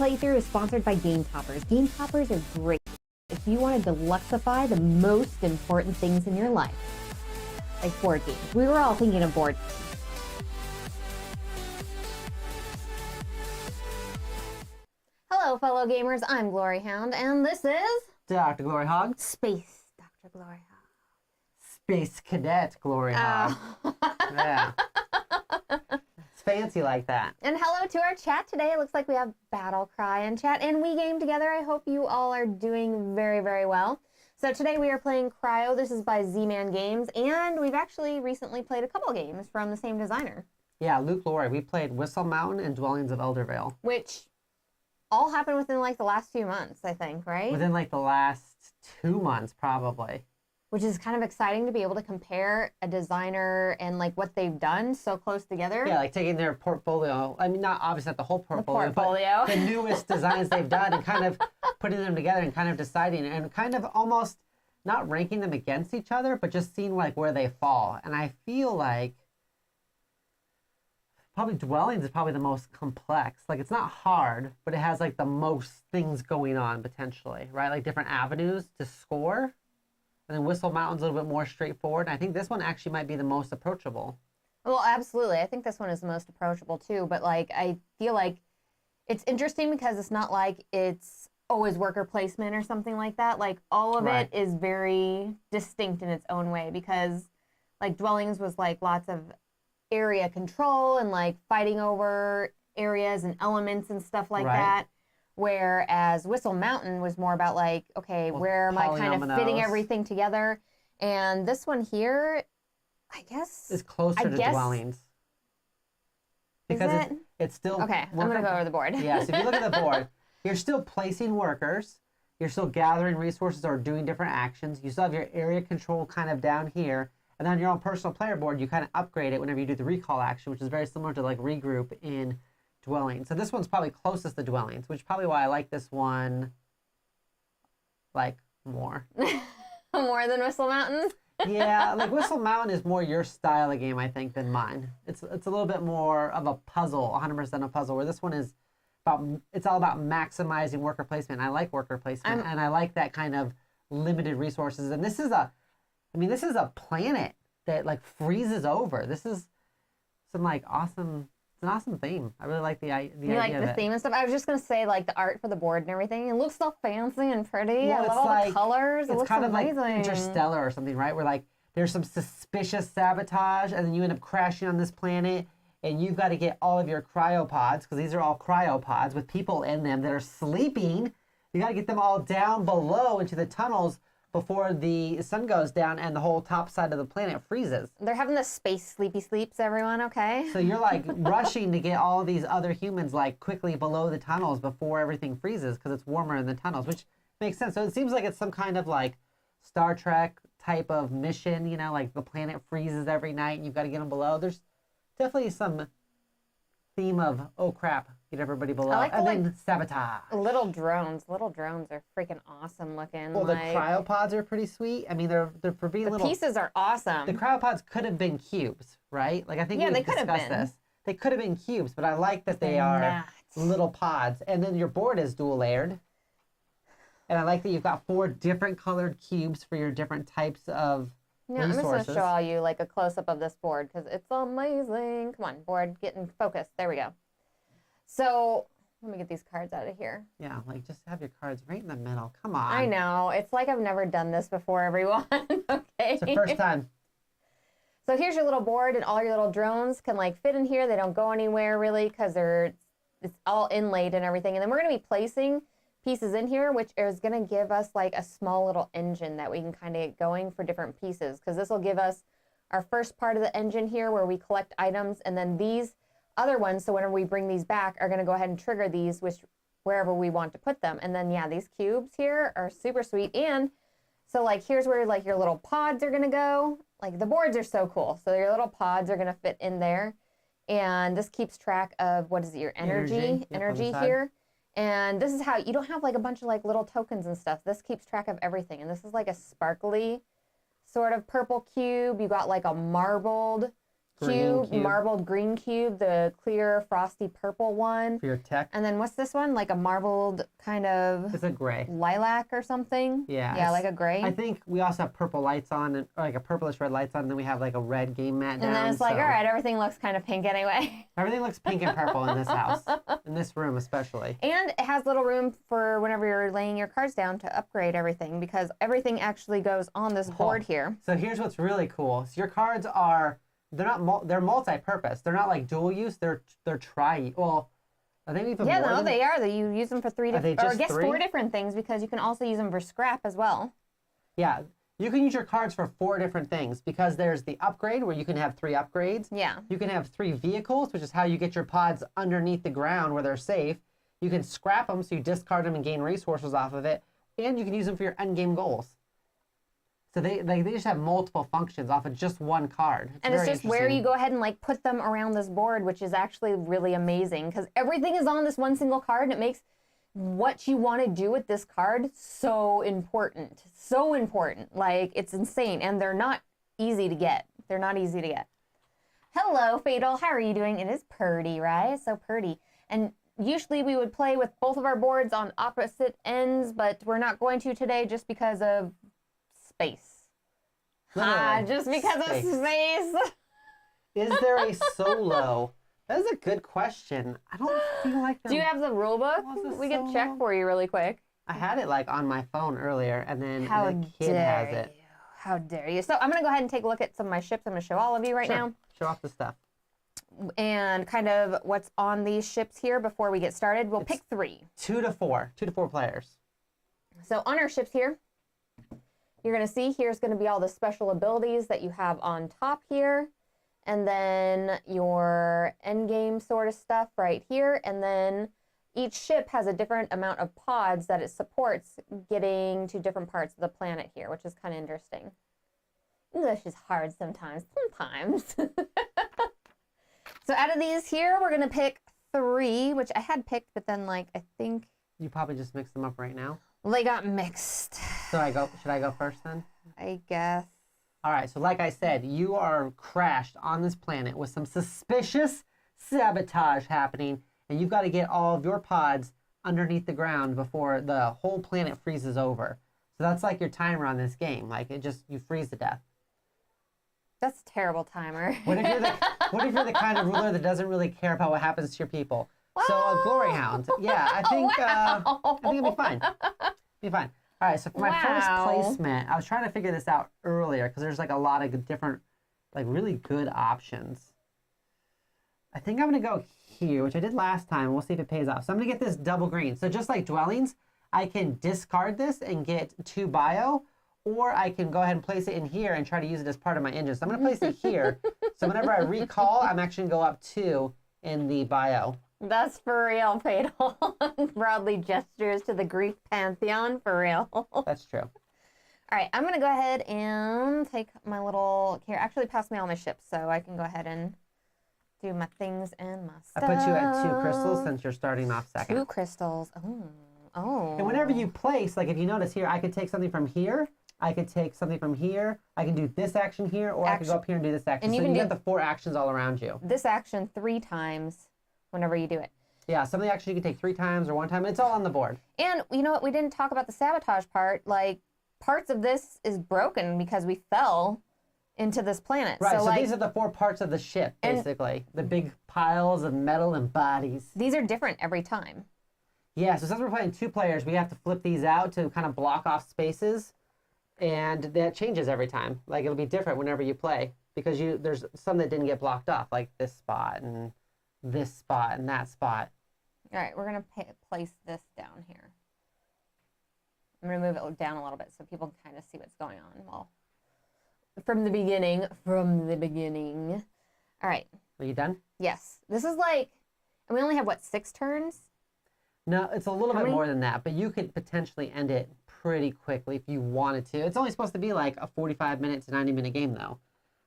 playthrough is sponsored by Game Toppers. Game Toppers are great if you want to deluxify the most important things in your life, like board games. We were all thinking of board games. Hello, fellow gamers. I'm GloryHoundd, and this is DrGloryHogg. Space Dr. GloryHogg. Space Cadet GloryHogg. Yeah. It's fancy like that. And hello to our chat today. It looks like we have Battle Cry in chat, and we game together. I hope you all are doing very, very well. So today we are playing Cryo. This is by Z-Man Games, and we've actually recently played a couple games from the same designer. Yeah, Luke Glory. We played Whistle Mountain and Dwellings of Eldervale. Which all happened within like the last few months, I think, right? Within like the last 2 months, probably. Which is kind of exciting to be able to compare a designer and like what they've done so close together. Yeah, like taking their portfolio. I mean, not obviously not the whole portfolio, but the newest designs they've done and kind of putting them together and kind of deciding and kind of almost not ranking them against each other, but just seeing like where they fall. And I feel like probably Dwellings is probably the most complex. Like, it's not hard, but it has like the most things going on potentially, right? Like different avenues to score. And then Whistle Mountain's a little bit more straightforward. And I think this one actually might be the most approachable. Well, absolutely. I think this one is the most approachable too. But like, I feel like it's interesting because it's not like it's always worker placement or something like that. Like, all of it is very distinct in its own way, because like Dwellings was like lots of area control and like fighting over areas and elements and stuff like that. Whereas Whistle Mountain was more about like, okay, where am I kind of fitting everything together? And this one here, I guess, is closer to Dwellings. Because it's still... Okay, I'm going to go over the board. Yeah, so if you look at the board, you're still placing workers. You're still gathering resources or doing different actions. You still have your area control kind of down here. And then on your own personal player board, you kind of upgrade it whenever you do the recall action, which is very similar to like regroup in Dwellings. So this one's probably closest to Dwellings, which is probably why I like this one like more. More than Whistle Mountain? Yeah, like Whistle Mountain is more your style of game, I think, than mine. It's a little bit more of a puzzle, 100% a puzzle, where this one is it's all about maximizing worker placement. I like worker placement, and I like that kind of limited resources. And this is a planet that like freezes over. This is some like awesome. It's an awesome theme. I really like the idea. You like the theme and stuff? I was just gonna say like the art for the board and everything. It looks so fancy and pretty. Well, I love all the colors. It looks kind of amazing. like Interstellar or something, right? Where like there's some suspicious sabotage, and then you end up crashing on this planet, and you've got to get all of your cryopods, because these are all cryopods with people in them that are sleeping. You got to get them all down below into the tunnels before the sun goes down and the whole top side of the planet freezes. They're having the space sleepy sleeps, everyone, okay? So you're like rushing to get all these other humans like quickly below the tunnels before everything freezes, because it's warmer in the tunnels, which makes sense. So it seems like it's some kind of like Star Trek type of mission, you know, like the planet freezes every night and you've got to get them below. There's definitely some theme of, oh crap, get everybody below. And then sabotage. Little drones. Little drones are freaking awesome looking. Well, the cryopods are pretty sweet. I mean, they're for being little. The pieces are awesome. The cryopods could have been cubes, right? Like, I think we discussed this. They could have been cubes, but I like that they are little pods. And then your board is dual layered. And I like that you've got 4 different colored cubes for your different types of resources. I'm just going to show you like a close-up of this board because it's amazing. Come on, board, get in focus. There we go. So let me get these cards out of here. Yeah, like just have your cards right in the middle. Come on. I know. It's like I've never done this before, everyone. Okay. It's the first time. So here's your little board, and all your little drones can like fit in here. They don't go anywhere really because it's all inlaid and everything. And then we're going to be placing pieces in here, which is going to give us like a small little engine that we can kind of get going for different pieces, because this will give us our first part of the engine here where we collect items, and then these other ones, so whenever we bring these back, are going to go ahead and trigger these wherever we want to put them. And then yeah, these cubes here are super sweet. And so like here's where like your little pods are going to go. Like the boards are so cool. So your little pods are going to fit in there, and this keeps track of what is it, your energy here. And this is how you don't have like a bunch of like little tokens and stuff. This keeps track of everything. And this is like a sparkly sort of purple cube. You got like a marbled cube, marbled green cube, the clear frosty purple one. For your tech. And then what's this one? Like a marbled kind of... It's a gray. Lilac or something? Yeah. Yeah, like a gray. I think we also have purple lights on, or like a purplish red lights on, and then we have like a red game mat down. And then it's like, all right, everything looks kind of pink anyway. Everything looks pink and purple in this house. In this room especially. And it has little room for whenever you're laying your cards down to upgrade everything, because everything actually goes on this board here. So here's what's really cool. So your cards are... they're multi-purpose. They're not like dual use. They're well, I think even yeah, more no, than... they are. You use them for three different, or I guess 3? 4 different things, because you can also use them for scrap as well. Yeah, you can use your cards for 4 different things, because there's the upgrade where you can have 3 upgrades. Yeah. You can have 3 vehicles, which is how you get your pods underneath the ground where they're safe. You can scrap them, so you discard them and gain resources off of it, and you can use them for your endgame goals. So they just have multiple functions off of just one card. And it's just where you go ahead and like put them around this board, which is actually really amazing, because everything is on this one single card, and it makes what you want to do with this card so important. So important. Like, it's insane. And they're not easy to get. They're not easy to get. Hello, Fatal. How are you doing? It is purdy, right? So purdy. And usually we would play with both of our boards on opposite ends, but we're not going to today just because of space. Just because of space. Is there a solo? That is a good question. I don't feel like Do you have the rule book? We can check for you really quick. I had it like on my phone earlier, and then the kid has it. How dare you? So I'm going to go ahead and take a look at some of my ships. I'm going to show all of you right now. Show off the stuff. And kind of what's on these ships here before we get started. We'll pick 3. 2 to 4. 2 to 4 players. So on our ships here, you're going to see here's going to be all the special abilities that you have on top here. And then your endgame sort of stuff right here. And then each ship has a different amount of pods that it supports getting to different parts of the planet here, which is kind of interesting. English is hard sometimes. So out of these here, we're going to pick 3, which I had picked, but then like I think... You probably just mixed them up right now. They got mixed. So should I go first then? I guess. All right, so like I said, you are crashed on this planet with some suspicious sabotage happening, and you've got to get all of your pods underneath the ground before the whole planet freezes over. So that's like your timer on this game. Like you freeze to death. That's a terrible timer. What if you're the kind of ruler that doesn't really care about what happens to your people? Wow. So a GloryHoundd. Yeah, I think it'll be fine. Be fine. All right, so for my first placement, I was trying to figure this out earlier because there's like a lot of different, like really good options. I think I'm going to go here, which I did last time. We'll see if it pays off. So I'm going to get this double green. So just like dwellings, I can discard this and get 2 bio, or I can go ahead and place it in here and try to use it as part of my engine. So I'm going to place it here. So whenever I recall, I'm actually going to go up 2 in the bio. That's for real, Fatal. Broadly gestures to the Greek pantheon, for real. That's true. All right, I'm going to go ahead and take my little... Here, actually pass me all my ships so I can go ahead and do my things and my stuff. I put you at 2 crystals since you're starting off second. 2 crystals. Oh. And whenever you place, like if you notice here, I could take something from here. I could take something from here. I can do this action here, or I could go up here and do this action. And so you get the 4 actions all around you. This action 3 times whenever you do it. Yeah, some of the actions you can take 3 times or 1 time. It's all on the board. And you know what? We didn't talk about the sabotage part. Like, parts of this is broken because we fell into this planet. Right, so like, these are the 4 parts of the ship, basically. The big piles of metal and bodies. These are different every time. Yeah, so since we're playing 2 players, we have to flip these out to kind of block off spaces. And that changes every time. Like, it'll be different whenever you play. Because there's some that didn't get blocked off, like this spot and this spot and that spot. All right, we're going to place this down here. I'm going to move it down a little bit so people can kind of see what's going on. Well, from the beginning. All right. Are you done? Yes. This is like, and we only have, what, 6 turns? No, it's a little bit more than that, but you could potentially end it pretty quickly if you wanted to. It's only supposed to be like a 45-minute to 90-minute game, though.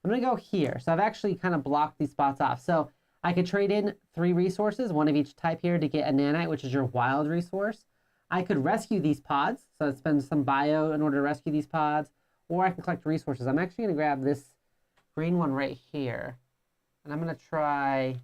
I'm going to go here. So I've actually kind of blocked these spots off. So I could trade in 3 resources, 1 of each type here, to get a nanite, which is your wild resource. I could rescue these pods, so I'd spend some bio in order to rescue these pods, or I can collect resources. I'm actually going to grab this green one right here. And I'm going to try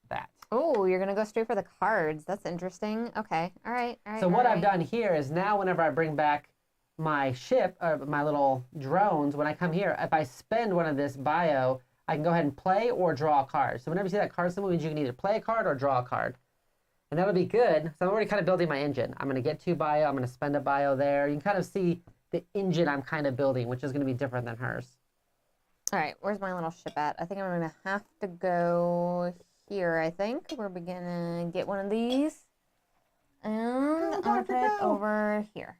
that. Oh, you're going to go straight for the cards. That's interesting. Okay. All right. All right. So what I've done here is now whenever I bring back my ship, or my little drones, when I come here, if I spend one of this bio, I can go ahead and play or draw a card. So whenever you see that card symbol, it means you can either play a card or draw a card. And that'll be good. So I'm already kind of building my engine. I'm going to get 2 bio. I'm going to spend a bio there. You can kind of see the engine I'm kind of building, which is going to be different than hers. All right. Where's my little ship at? I think I'm going to have to go here, I think. We're going to get one of these. And I'm going to put it over here.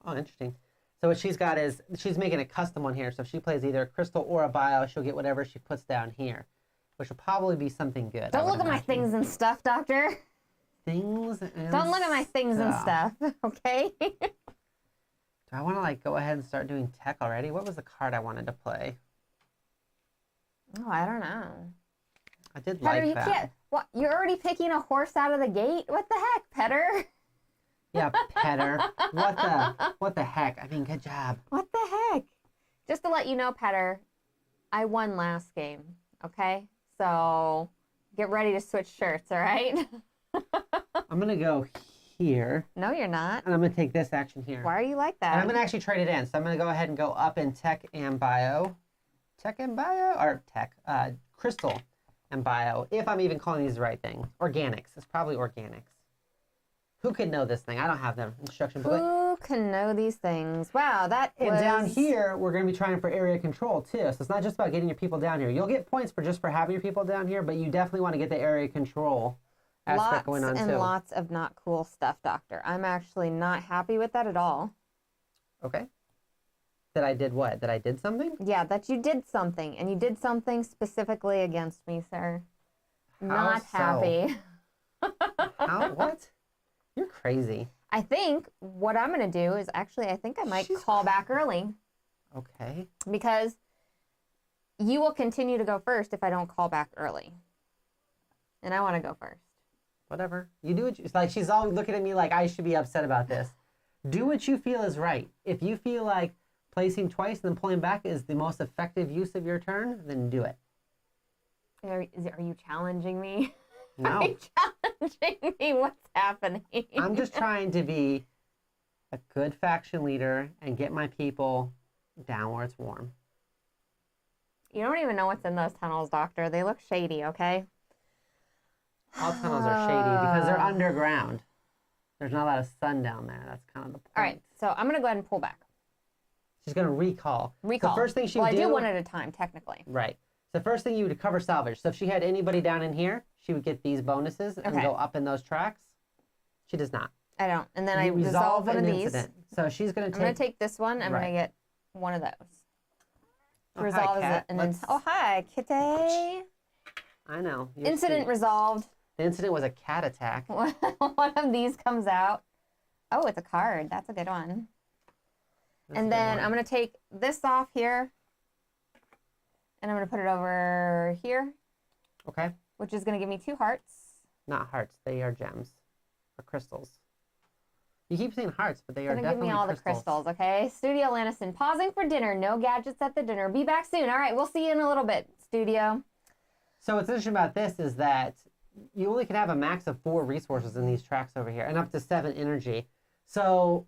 Oh, interesting. So what she's got is, she's making a custom one here. So if she plays either a crystal or a bio, she'll get whatever she puts down here, which will probably be something good. Don't look at my things and stuff, Doctor. Things and Don't look at my things and stuff, okay? Do I want to like go ahead and start doing tech already? What was the card I wanted to play? Oh, I don't know. I did Petter, like you that. can't. What? You're already picking a horse out of the gate? What the heck, Petter? Yeah, Petter. What the heck? I mean, good job. What the heck? Just to let you know, Petter, I won last game, okay? So get ready to switch shirts, all right? I'm going to go here. No, you're not. And I'm going to take this action here. Why are you like that? And I'm going to actually trade it in. So I'm going to go ahead and go up in tech and bio. Tech and bio? Or tech. Crystal and bio. If I'm even calling these the right thing. Organics. It's probably organics. Who could know this thing? I don't have the instruction booklet. Who can know these things? Wow, that And was... down here, we're going to be trying for area control, too. So it's not just about getting your people down here. You'll get points for just for having your people down here, but you definitely want to get the area control aspect going on, and too. lots of not cool stuff, Doctor. I'm actually not happy with that at all. Okay. That I did what? That I did something? Yeah, that you did something, and you did something specifically against me, sir. How Not so? happy. How? What? You're crazy. I think what I'm going to do is actually, I think I might call back early. Okay. Because you will continue to go first if I don't call back early. And I want to go first. Whatever. You do what you... It's like she's always looking at me like I should be upset about this. Do what you feel is right. If you feel like placing twice and then pulling back is the most effective use of your turn, then do it. Are you challenging me? No. Are you challenging me? What's happening? I'm just trying to be a good faction leader and get my people down where it's warm. You don't even know what's in those tunnels, Doctor. They look shady, okay? All tunnels are shady because they're underground. There's not a lot of sun down there. That's kind of the point. All right, so I'm going to go ahead and pull back. She's going to recall. Recall. The first thing she well, would I do... do one at a time, technically. Right. The first thing you would cover salvage. So if she had anybody down in here, she would get these bonuses and go up in those tracks. She does not. I don't. And then I resolve one of these. Incident. So she's going to take... I'm going to take this one. I'm going to get one of those. Oh, resolve hi, it. And then, oh, hi, kitty. I know. Incident resolved. The incident was a cat attack. One of these comes out. Oh, it's a card. That's a good one. And then I'm going to take this off here. And I'm going to put it over here. Okay. Which is going to give me 2 hearts. Not hearts. They are gems. Or crystals. You keep saying hearts, but they are definitely give me all crystals. the crystals, okay? Studio Lanniston, pausing for dinner. No gadgets at the dinner. Be back soon. All right, we'll see you in a little bit, Studio. So what's interesting about this is that you only can have a max of 4 resources in these tracks over here, and up to 7 energy. So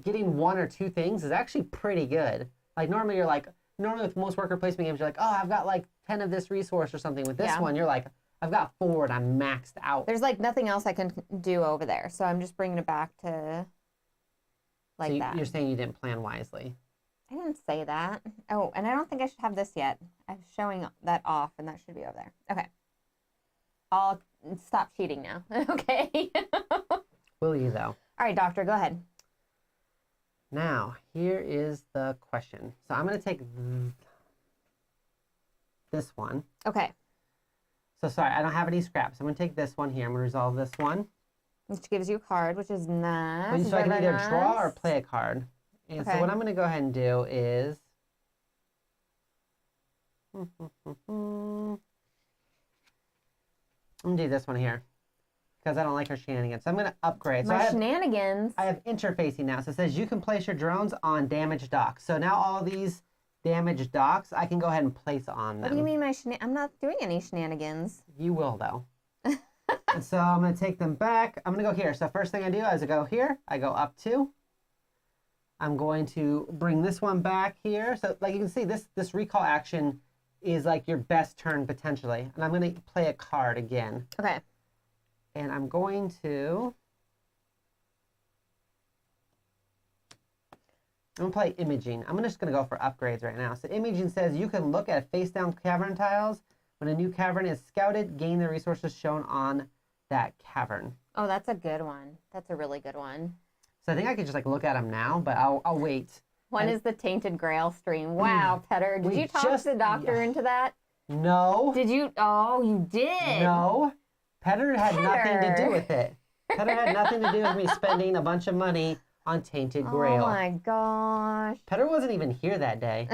getting 1 or 2 things is actually pretty good. Like normally you're like, with most worker placement games, you're like, oh, I've got like 10 of this resource or something. With this one, you're like, I've got 4 and I'm maxed out. There's like nothing else I can do over there. So I'm just bringing it back to like that. You're saying you didn't plan wisely. I didn't say that. Oh, and I don't think I should have this yet. I'm showing that off and that should be over there. Okay. I'll stop cheating now. Okay. Will you though? All right, Doctor, go ahead. Now, here is the question. So I'm going to take this one. Okay. So sorry, I don't have any scraps. I'm going to take this one here. I'm going to resolve this one. Which gives you a card, which is nice. So I can either draw or play a card. And so what I'm going to go ahead and do is... I'm going to do this one here. Because I don't like her shenanigans. So I'm going to upgrade. My so shenanigans. I have interfacing now. So it says you can place your drones on damaged docks. So now all these damaged docks, I can go ahead and place on them. What do you mean I'm not doing any shenanigans. You will, though. And so I'm going to take them back. I'm going to go here. So first thing I do is I go here. I go up 2. I'm going to bring this one back here. So like you can see, this recall action is like your best turn potentially. And I'm going to play a card again. Okay. And I'm going to... I'm going to play Imaging. I'm just going to go for upgrades right now. So Imaging says you can look at face-down cavern tiles. When a new cavern is scouted, gain the resources shown on that cavern. Oh, that's a good one. That's a really good one. So I think I could just like look at them now, but I'll wait. When is the Tainted Grail stream? Wow, Petter. Did you talk the doctor into that? No. Did you? Oh, you did. No. Petter had nothing to do with it. Petter had nothing to do with me spending a bunch of money on Tainted Grail. Oh my gosh. Petter wasn't even here that day.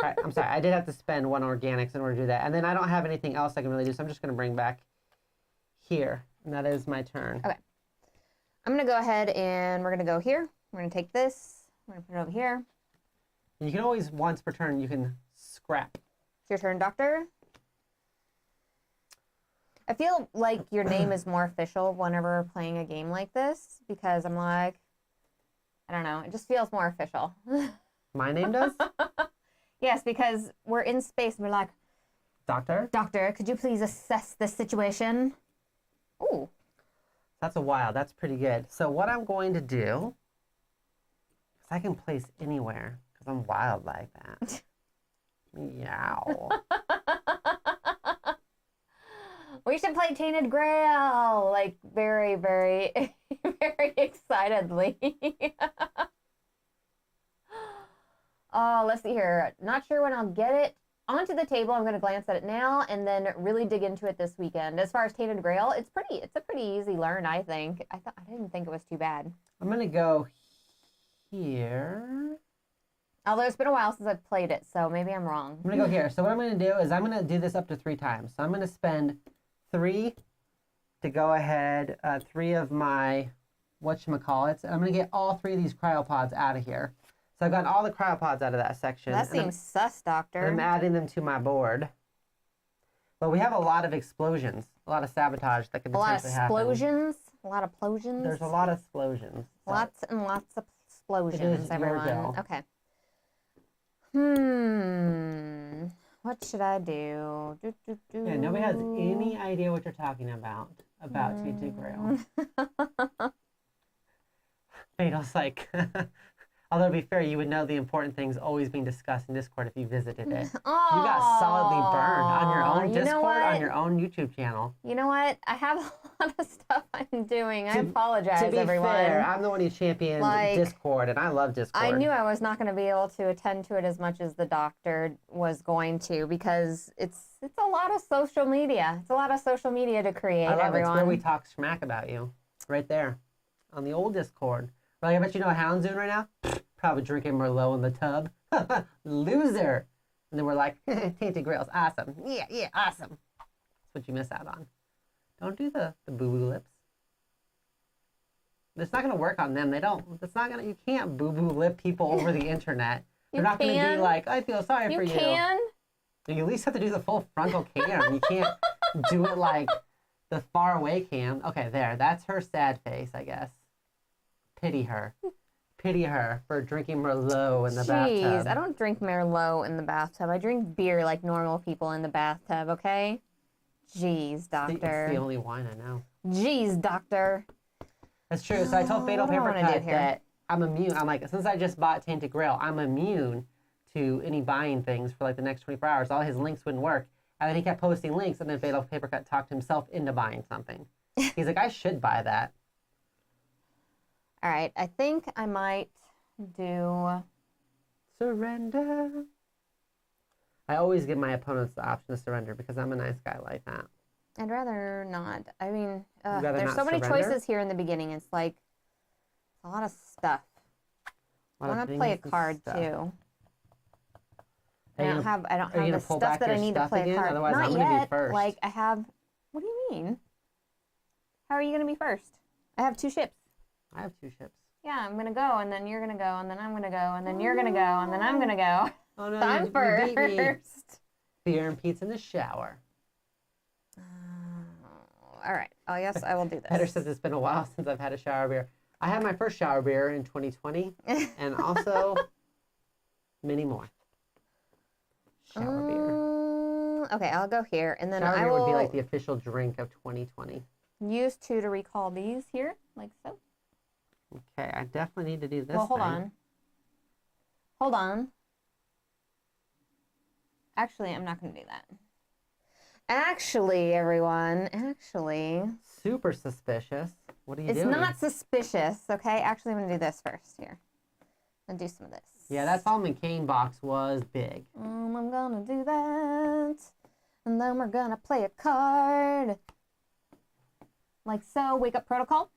All right, I'm sorry. I did have to spend 1 organics in order to do that. And then I don't have anything else I can really do, so I'm just going to bring back here. And that is my turn. Okay. I'm going to go ahead and we're going to go here. We're going to take this. We're going to put it over here. And you can always, once per turn, you can scrap. It's your turn, Doctor. I feel like your name is more official whenever playing a game like this because I'm like, I don't know. It just feels more official. My name does? Yes, because we're in space and we're like, Doctor? Doctor, could you please assess the situation? Ooh. That's a wild. That's pretty good. So what I'm going to do, because I can place anywhere, because I'm wild like that. Meow. We should play Tainted Grail, like very, very, very excitedly. Oh, let's see here. Not sure when I'll get it onto the table. I'm going to glance at it now and then really dig into it this weekend. As far as Tainted Grail, it's a pretty easy learn, I think. I didn't think it was too bad. I'm going to go here. Although it's been a while since I've played it, so maybe I'm wrong. I'm going to go here. So what I'm going to do is I'm going to do this up to 3 times. So I'm going to spend 3 to go ahead, 3 of my whatchamacallits. I'm going to get all 3 of these cryopods out of here. So I've gotten all the cryopods out of that section. That seems sus, Doctor. I'm adding them to my board. But we have a lot of explosions, a lot of sabotage that could potentially happen. A lot of explosions. A lot of explosions. There's a lot of explosions. So lots and lots of explosions, everyone. Go. Okay. What should I do? Yeah, nobody has any idea what you're talking about Tainted Grail. Fatal's like, although to be fair, you would know the important things always being discussed in Discord if you visited it. Oh, you got solidly burned on your own Discord, on what? your own YouTube channel. You know what? I have a lot of stuff I'm doing. I apologize, to be everyone. fair, I'm the one who championed Discord, and I love Discord. I knew I was not going to be able to attend to it as much as the doctor was going to because it's a lot of social media. It's a lot of social media to create, I love everyone. It's where we talk smack about you, right there, on the old Discord. Like, I bet you know what Hound's doing right now? Probably drinking Merlot in the tub. Loser. And then we're like, Tainted Grail's awesome. Yeah, awesome. That's what you miss out on. Don't do the boo-boo lips. It's not going to work on them. You can't boo-boo lip people over the internet. They're not going to be like, I feel sorry for you. You can? You at least have to do the full frontal cam. You can't do it like the far away cam. Okay, there. That's her sad face, I guess. Pity her. Pity her for drinking Merlot in the bathtub. Jeez, I don't drink Merlot in the bathtub. I drink beer like normal people in the bathtub, okay? Jeez, Doctor. It's the only wine I know. Jeez, Doctor. That's true. So I told Fatal What do I wanna Papercut do here? that I'm immune. I'm like, since I just bought Tainted Grail, I'm immune to any buying things for like the next 24 hours. All his links wouldn't work. And then he kept posting links, and then Fatal Papercut talked himself into buying something. He's like, I should buy that. All right, I think I might do... Surrender. I always give my opponents the option to surrender because I'm a nice guy like that. I'd rather not. I mean, rather there's not so many surrender? choices here in the beginning. It's like a lot of stuff. I want to play a card too. I don't have the stuff that I need to play a card. Otherwise, Not I'm gonna yet. be first. Like I have. What do you mean? How are you gonna be first? I have 2 ships. I have 2 ships. Yeah, I'm gonna go, and then you're gonna go, and then I'm gonna go, and then you're gonna go, and then I'm gonna go. Oh no, I'm you beat me. first. Beer and pizza in the shower. All right. Oh, yes, I will do this. Petter says it's been a while since I've had a shower beer. I had my first shower beer in 2020, and also many more. Shower beer. Okay, I'll go here, and then Shower I beer will would be like the official drink of 2020. use 2 to recall these here, like so. Okay, I definitely need to do this. Well, hold thing. on. Hold on. Actually, I'm not going to do that. Actually, everyone, Super suspicious. What are you it's doing? not suspicious, okay? Actually, I'm going to do this first here. And do some of this. Yeah, that Solomon Kane box was big. I'm going to do that. And then we're going to play a card. Like so. Wake up protocol.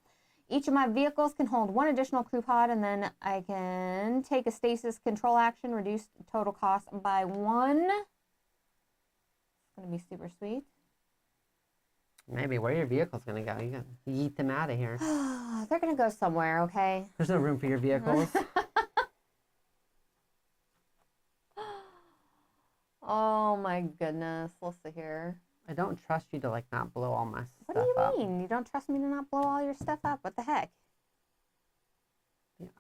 Each of my vehicles can hold 1 additional crew pod, and then I can take a stasis control action, reduce the total cost by 1. It's going to be super sweet. Maybe. Where your vehicle's going to go? You can yeet them out of here. They're going to go somewhere, okay? There's no room for your vehicles. Oh my goodness. Let's see here. I don't trust you to like not blow all my What stuff do up. you mean? You don't trust me to not blow all your stuff up? What the heck?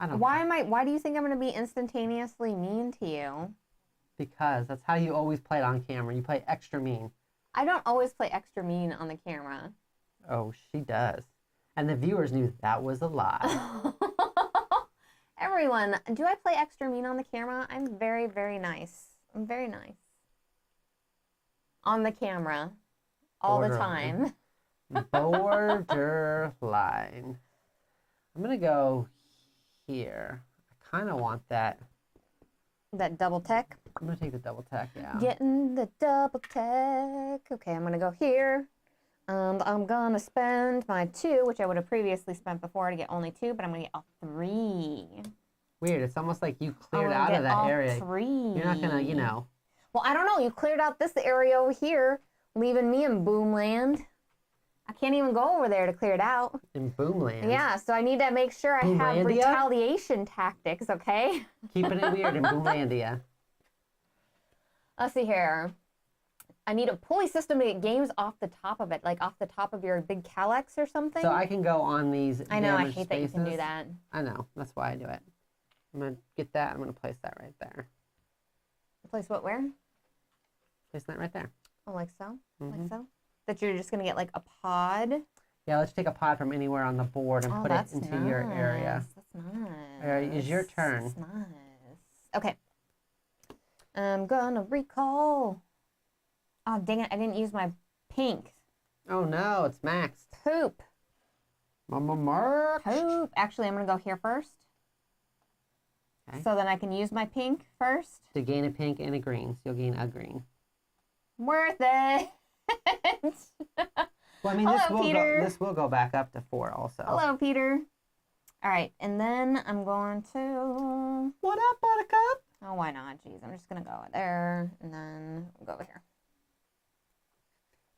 I don't. Why do you think I'm going to be instantaneously mean to you? Because that's how you always play it on camera. You play extra mean. I don't always play extra mean on the camera. Oh, she does. And the viewers knew that was a lie. Everyone, do I play extra mean on the camera? I'm very, very nice. I'm very nice. On the camera. All the time. Borderline. I'm going to go here. I kind of want that. That double tech. I'm going to take the double tack, yeah. Getting the double tech. Okay, I'm going to go here. And I'm going to spend my 2, which I would have previously spent before to get only 2, but I'm going to get all 3. Weird. It's almost like you I'm cleared gonna out get of that all area. 3. You're not going to, you know. Well, I don't know. You cleared out this area over here, leaving me in Boomland. I can't even go over there to clear it out. In Boomland. Yeah, so I need to make sure I have Boomlandia? retaliation tactics, okay? Keeping it weird in Boomlandia. Let's see here. I need a pulley system to get games off the top of it, like off the top of your big Calyx or something. So I can go on these I know, I damaged hate that you can do spaces. that. I know. That's why I do it. I'm going to get that. I'm going to place that right there. Place what, where? Place that right there. Oh, like so? Like Mhm. so? That you're just going to get like a pod? Yeah, let's take a pod from anywhere on the board and put it that's into your area. That's nice. It's your turn. That's nice. Okay. I'm gonna recall. Oh, dang it. I didn't use my pink. Oh no, it's maxed. Poop. Mark. Poop. Actually, I'm gonna go here first. Okay. So then I can use my pink first. To gain a pink and a green, so you'll gain a green. Worth it. Well, I mean, Hello, Peter. this will go back up to 4 also. Hello, Peter. All right, and then I'm going to. What up, Buttercup? Oh, why not? Jeez, I'm just gonna go there, and then we'll go over here.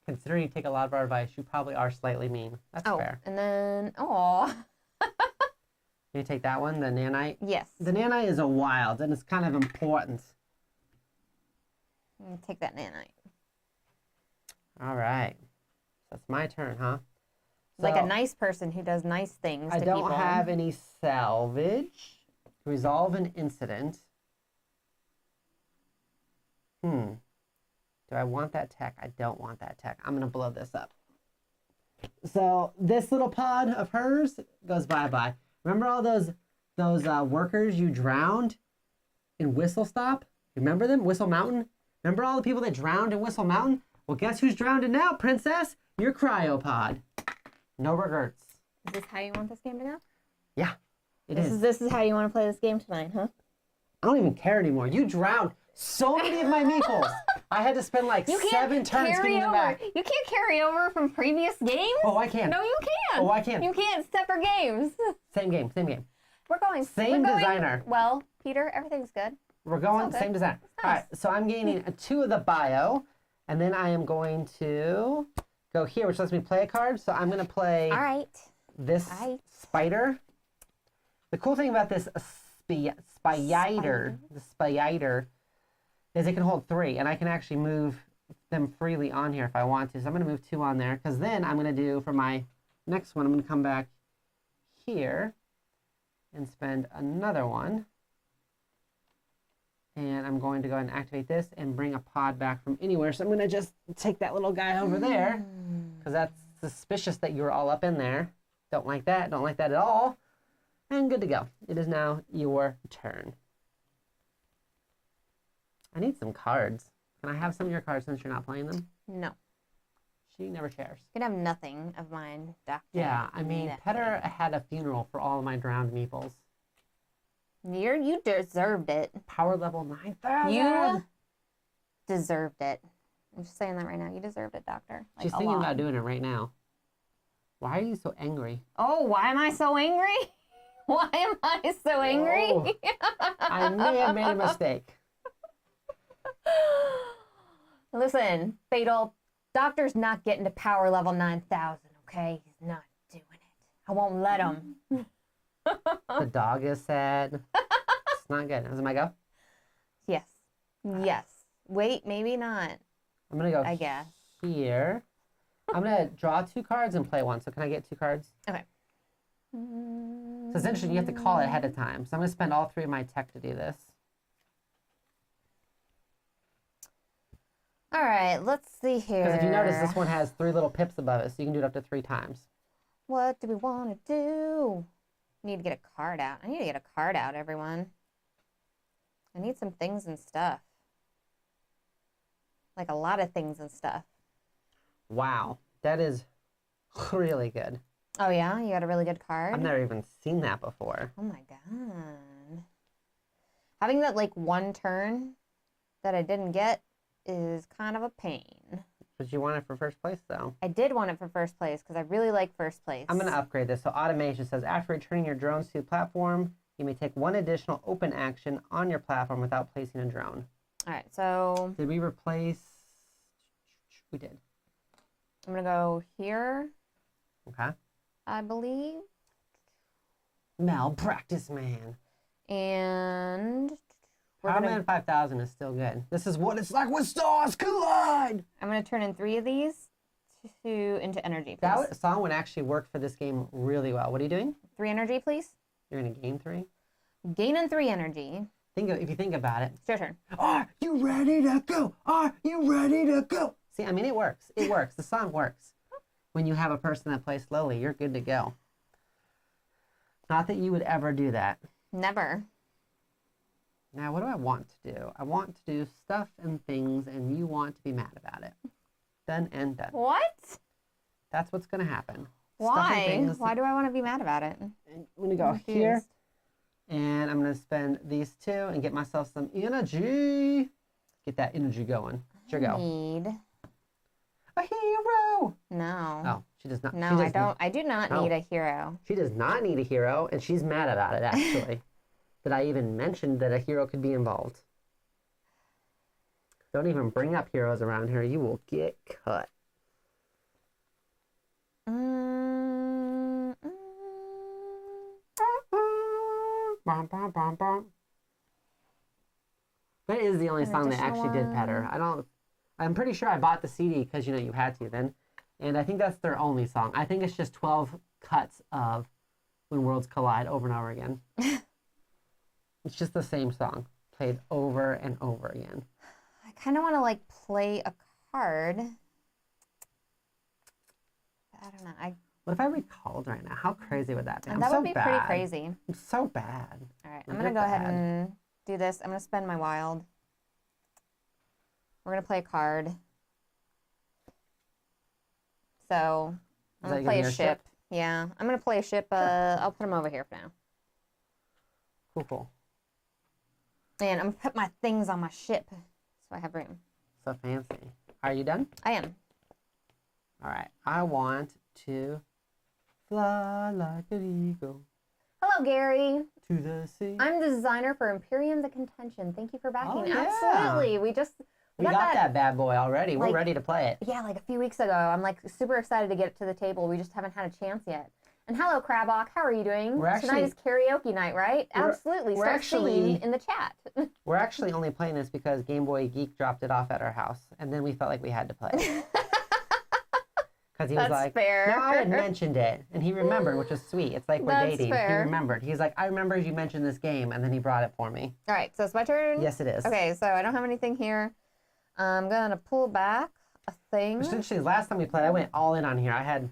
Considering you take a lot of our advice, you probably are slightly mean. That's fair. And then oh. You take that one, the nanite. Yes. The nanite is a wild, and it's kind of important. I'm gonna take that nanite. All right. That's my turn, huh? Like So, a nice person who does nice things I to don't people. have any salvage. Resolve an incident. Do I want that tech? I don't want that tech. I'm going to blow this up. So this little pod of hers goes bye-bye. Remember all those workers you drowned in Whistle Stop? Remember them? Whistle Mountain? Remember all the people that drowned in Whistle Mountain? Well, guess who's drowning now, princess? Your cryopod. No regrets. Is this how you want this game to go? Yeah, it is. This is how you want to play this game tonight, huh? I don't even care anymore. You drowned so many of my meeples. I had to spend like 7 turns getting them back. You can't carry over from previous games. Oh, I can. No, you can't. Oh, I can. You can't. Separate games. Same game, same game. We're going. Same we're going, designer. Well, Peter, everything's good. We're going all good. same design. It's All nice. right, so I'm gaining 2 of the bio, and then I am going to go here, which lets me play a card. So I'm going to play All right. this spider. The cool thing about this spider, the spider is it can hold 3, and I can actually move them freely on here if I want to. So I'm going to move 2 on there, because then I'm going to do, for my next one, I'm going to come back here and spend another one. And I'm going to go ahead and activate this and bring a pod back from anywhere. So I'm going to just take that little guy over there, because that's suspicious that you're all up in there. Don't like that at all. And good to go. It is now your turn. I need some cards. Can I have some of your cards since you're not playing them? No. She never shares. You can have nothing of mine, Doctor. Yeah, I mean, Petter had a funeral for all of my drowned meeples. You deserved it. Power level 9,000. You deserved it. I'm just saying that right now. You deserved it, Doctor. Like, She's thinking about doing it right now. Why are you so angry? Oh, why am I so angry? Why am I so angry? Whoa. I may have made a mistake. Listen, Fatal, Doctor's not getting to power level 9,000, okay? He's not doing it. I won't let him. The dog is sad. It's not good. Is it my go? Yes. Yes. Wait, maybe not. I'm going to go I guess. here. I'm going to draw 2 cards and play 1. So can I get 2 cards? Okay. So it's interesting. You have to call it ahead of time. So I'm going to spend all 3 of my tech to do this. All right, let's see here. Because if you notice, this one has 3 little pips above it, so you can do it up to 3 times. What do we want to do? I need to get a card out. I need to get a card out, everyone. I need some things and stuff. Like a lot of things and stuff. Wow, that is really good. Oh, yeah? You got a really good card? I've never even seen that before. Oh, my God. Having that, like, one turn that I didn't get is kind of a pain. But you want it for first place, though. I did want it for first place because I really like first place. I'm going to upgrade this. So automation says, after returning your drones to the platform, you may take 1 additional open action on your platform without placing a drone. All right, so... Did we replace... We did. I'm going to go here. Okay. I believe. Malpractice man. And Power Man 5000 is still good. This is what it's like when stars collide. I'm going to turn in 3 of these into energy, please. That song would actually work for this game really well. What are you doing? 3 energy, please. You're going to gain 3? Gaining 3 energy. If you think about it. It's your turn. Are you ready to go? Are you ready to go? See, I mean, it works. It works. The song works. When you have a person that plays slowly, you're good to go. Not that you would ever do that. Never. Now, what do I want to do? I want to do stuff and things, and you want to be mad about it. Done and done. What? That's what's going to happen. Why? Why do I want to be mad about it? I'm going to go here, and I'm going to spend these 2 and get myself some energy. Get that energy going. Sure go. Need a hero. No. Oh, she does not. No, I don't. I do not need a hero. She does not need a hero, and she's mad about it, actually. That I even mentioned that a hero could be involved. Don't even bring up heroes around here. You will get cut. That is the only song that actually did Petter. I'm pretty sure I bought the CD because, you know, you had to then. And I think that's their only song. I think it's just 12 cuts of When Worlds Collide over and over again. It's just the same song played over and over again. I kind of want to, like, play a card. I don't know. What if I recalled right now? How crazy would that be? That would be pretty crazy. I'm so bad. All right, I'm going to go ahead and do this. I'm going to spend my wild. We're going to play a card. So, I'm going to play a ship. Yeah, I'm going to play a ship. I'll put them over here for now. Cool, cool. And I'm going to put my things on my ship so I have room. So fancy. Are you done? I am. All right. I want to fly like an eagle. Hello, Gary. To the sea. I'm the designer for Imperium the Contention. Thank you for backing. Oh, yeah. Absolutely. We got that bad boy already. We're ready to play it. Yeah, like a few weeks ago. I'm like super excited to get it to the table. We just haven't had a chance yet. And hello, Crabawk. How are you doing? Tonight is karaoke night, right? Absolutely. Start singing in the chat. We're actually only playing this because Game Boy Geek dropped it off at our house, and then we felt like we had to play it. Because he was like, fair. No, I had mentioned it, and he remembered, which was sweet. It's like we're dating. Fair. He remembered. He's like, I remember you mentioned this game, and then he brought it for me. All right, so it's my turn? Yes, it is. Okay, so I don't have anything here. I'm going to pull back a thing. Essentially, last time we played, I went all in on here. I had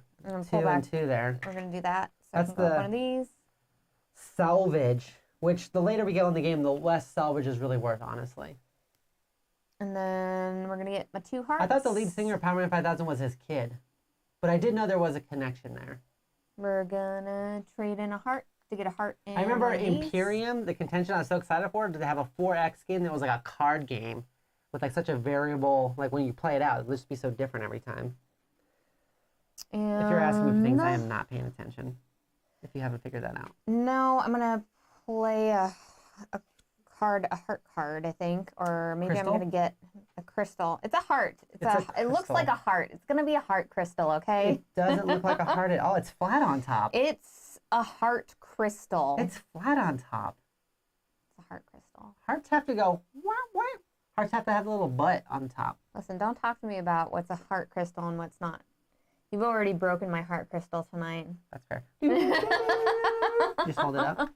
2 and 2 there. We're going to do that. So that's I can go one of these. Salvage, which the later we go in the game, the less salvage is really worth, honestly. And then we're going to get my 2 hearts. I thought the lead singer of Power Man 5000 was his kid. But I did know there was a connection there. We're going to trade in a heart to get a heart in. I remember Imperium, the contention I was so excited for, did they have a 4X game that was like a card game with like such a variable, like when you play it out, it would just be so different every time. And if you're asking me for things, I am not paying attention. If you haven't figured that out. No, I'm gonna play a heart card, I think, or maybe crystal? I'm gonna get a crystal. It's a heart. It looks like a heart. It's gonna be a heart crystal, okay? It doesn't look like a heart at all. It's flat on top. It's a heart crystal. It's flat on top. It's a heart crystal. Hearts have to go. What? Hearts have to have a little butt on top. Listen, don't talk to me about what's a heart crystal and what's not. You've already broken my heart crystal tonight. That's fair. Just hold it up.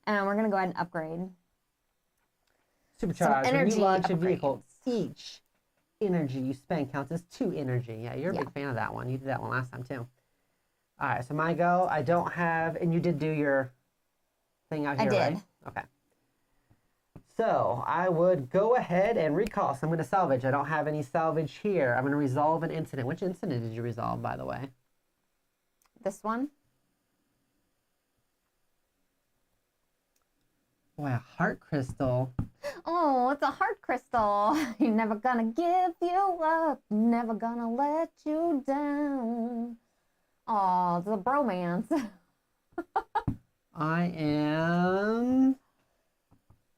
And we're going to go ahead and upgrade. Supercharge. When you launch a vehicle, each energy you spend counts as 2 energy. Yeah, you're a big fan of that one. You did that one last time, too. All right, so my go. I don't have... And you did do your thing out here, right? I did. Okay. So I would go ahead and recall. So I'm going to salvage. I don't have any salvage here. I'm going to resolve an incident. Which incident did you resolve, by the way? This one. Boy, a heart crystal. Oh, it's a heart crystal. You're never going to give you up. Never going to let you down. Oh, it's a bromance. I am...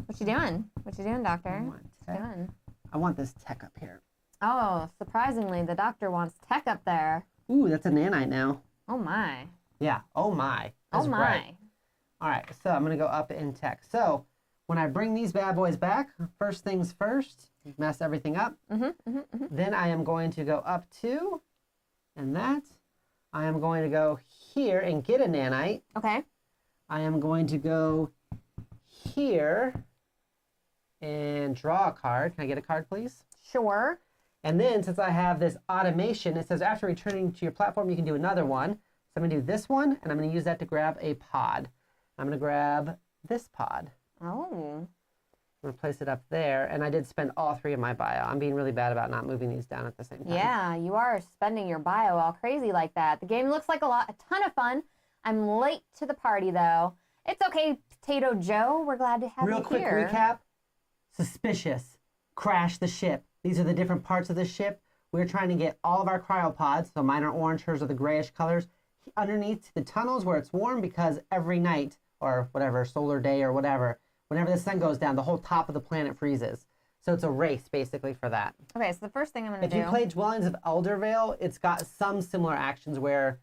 What you doing? What you doing, Doctor? What you doing? I want this tech up here. Oh, surprisingly, the doctor wants tech up there. Ooh, that's a nanite now. Oh, my. Yeah, oh, my. That's right. All right, so I'm going to go up in tech. So when I bring these bad boys back, first things first, mess everything up. Then I am going to go up to, and that. I am going to go here and get a nanite. Okay. I am going to go here and draw a card. Can I get a card, please? Sure. And then, since I have this automation, it says after returning to your platform, you can do another one. So I'm going to do this one, and I'm going to use that to grab a pod. I'm going to grab this pod. Oh. I'm going to place it up there, and I did spend all 3 of my bio. I'm being really bad about not moving these down at the same time. Yeah, you are spending your bio all crazy like that. The game looks like a ton of fun. I'm late to the party, though. It's okay, Potato Joe. We're glad to have you here. Real quick recap. Suspicious. Crash the ship. These are the different parts of the ship. We're trying to get all of our cryopods, so mine are orange, hers are the grayish colors, underneath the tunnels where it's warm, because every night, or whatever, solar day or whatever, whenever the sun goes down, the whole top of the planet freezes. So it's a race, basically, for that. Okay, so the first thing I'm going to do... If you play Dwellings of Eldervale, it's got some similar actions where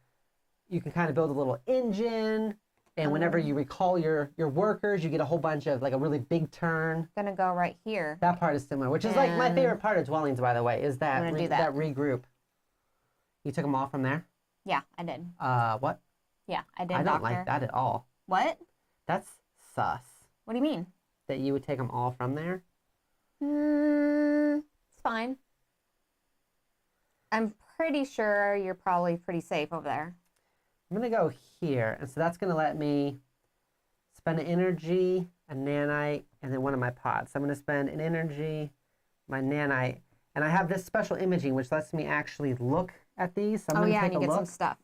you can kind of build a little engine, and whenever you recall your workers, you get a whole bunch of, like, a really big turn. Gonna go right here. That part is similar, which is, like, my favorite part of Dwellings, by the way, is that, that regroup. You took them all from there? Yeah, I did. What? Yeah, I did, I don't like that at all. What? That's sus. What do you mean? That you would take them all from there? It's fine. I'm pretty sure you're probably pretty safe over there. I'm going to go here, and so that's going to let me spend an energy, a nanite, and then one of my pods. So I'm going to spend an energy, my nanite, and I have this special imaging, which lets me actually look at these. So I'm going to take a look. Get some stuff.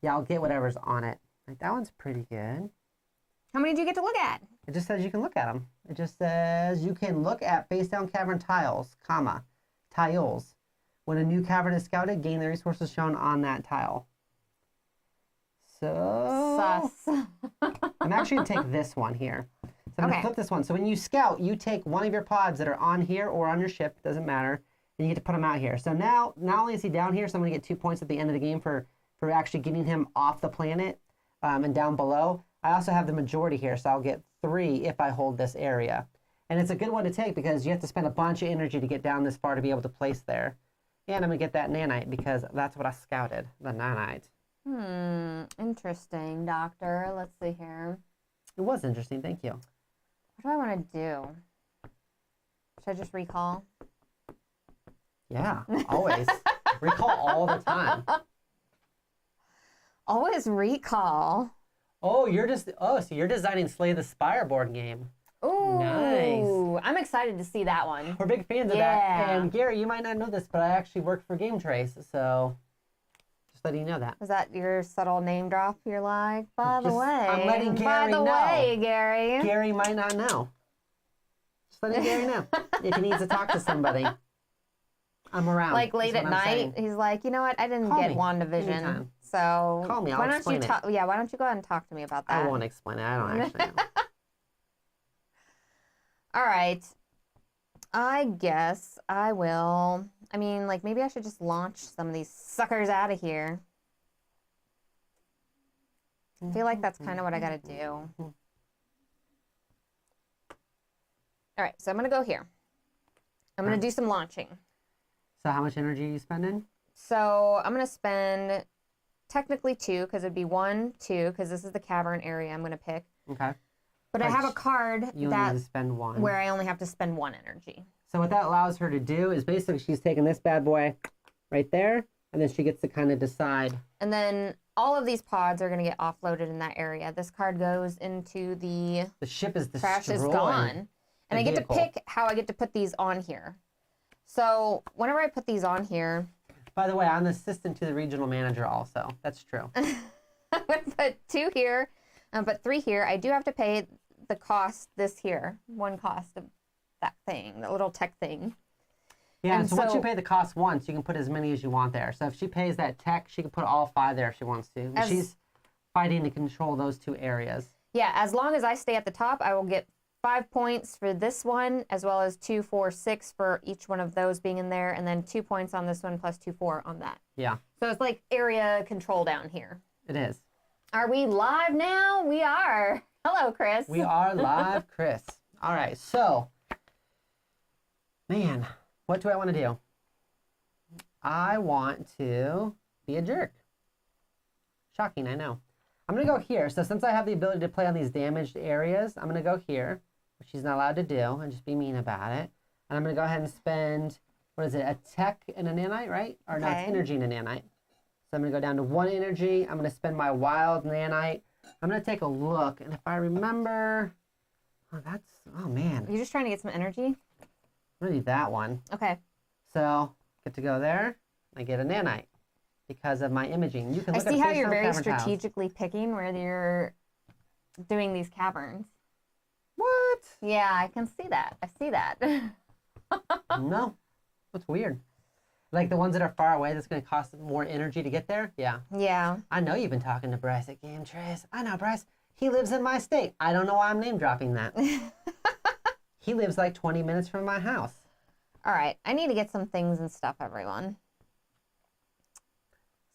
Yeah, I'll get whatever's on it. Like, that one's pretty good. How many do you get to look at? It just says you can look at them. It just says you can look at face-down cavern tiles, tiles. When a new cavern is scouted, gain the resources shown on that tile. So, sus. I'm actually going to take this one here. So I'm going to flip this one. So when you scout, you take one of your pods that are on here or on your ship, doesn't matter, and you get to put them out here. So now, not only is he down here, so I'm going to get 2 points at the end of the game for for actually getting him off the planet and down below. I also have the majority here, so I'll get 3 if I hold this area. And it's a good one to take because you have to spend a bunch of energy to get down this far to be able to place there. And I'm going to get that nanite because that's what I scouted, the nanite. Interesting, Doctor. Let's see here. It was interesting, thank you. What do I want to do? Should I just recall? Yeah, always. Recall all the time. Always recall. Oh, so you're designing Slay the Spire board game. Ooh, nice. I'm excited to see that one. We're big fans of that. And Gary, you might not know this, but I actually work for GameTrayz, so just letting you know that. Is that your subtle name drop? You're like, by the way. I'm letting Gary know. By the way, Gary. Gary might not know. Just letting Gary know if he needs to talk to somebody. I'm around. Like late at night, he's like, you know what? I didn't get WandaVision. Anytime. So call me. I'll explain it. Yeah, why don't you go ahead and talk to me about that? I won't explain it. I don't actually know. All right. I guess I will. I mean, like, maybe I should just launch some of these suckers out of here. I feel like that's kind of what I got to do. All right, so I'm going to go here. I'm going to do some launching. So how much energy are you spending? So I'm going to spend technically 2, because it'd be 1, 2, because this is the cavern area I'm going to pick. Okay. But I have a card you only need to spend 1. Where I only have to spend 1 energy. So what that allows her to do is basically she's taking this bad boy right there, and then she gets to kind of decide. And then all of these pods are going to get offloaded in that area. This card goes into the ship is destroyed. Trash is gone. And I get to pick how I get to put these on here. So whenever I put these on here. By the way, I'm the assistant to the regional manager also. That's true. I'm going to put 2 here. But 3 here. I do have to pay the cost this here. 1 cost of that thing, the little tech thing. Yeah, and so once you pay the cost once, you can put as many as you want there. So if she pays that tech, she can put all 5 there if she wants to. She's fighting to control those 2 areas. Yeah, as long as I stay at the top, I will get 5 points for this one, as well as 2, 4, 6 for each one of those being in there, and then 2 points on this one plus 2, 4 on that. Yeah. So it's like area control down here. It is. Are we live now? We are. Hello, Chris. We are live, Chris. All right, so, man, what do I want to do? I want to be a jerk. Shocking, I know. I'm going to go here. So since I have the ability to play on these damaged areas, I'm going to go here, which she's not allowed to do, and just be mean about it. And I'm going to go ahead and spend, what is it, a tech and a nanite, right? Or no, it's energy and a nanite. So I'm going to go down to 1 energy. I'm going to spend my wild nanite. I'm going to take a look, and if I remember, oh man. You're just trying to get some energy? I'm going to do that one. Okay. So, get to go there. I get a nanite because of my imaging. You can look I see how you're very strategically picking where you're doing these caverns. What? Yeah, I can see that. I see that. No. That's weird. Like the ones that are far away, that's going to cost more energy to get there? Yeah. Yeah. I know you've been talking to Bryce at GameTrayz. I know, Bryce. He lives in my state. I don't know why I'm name dropping that. He lives like 20 minutes from my house. All right. I need to get some things and stuff, everyone.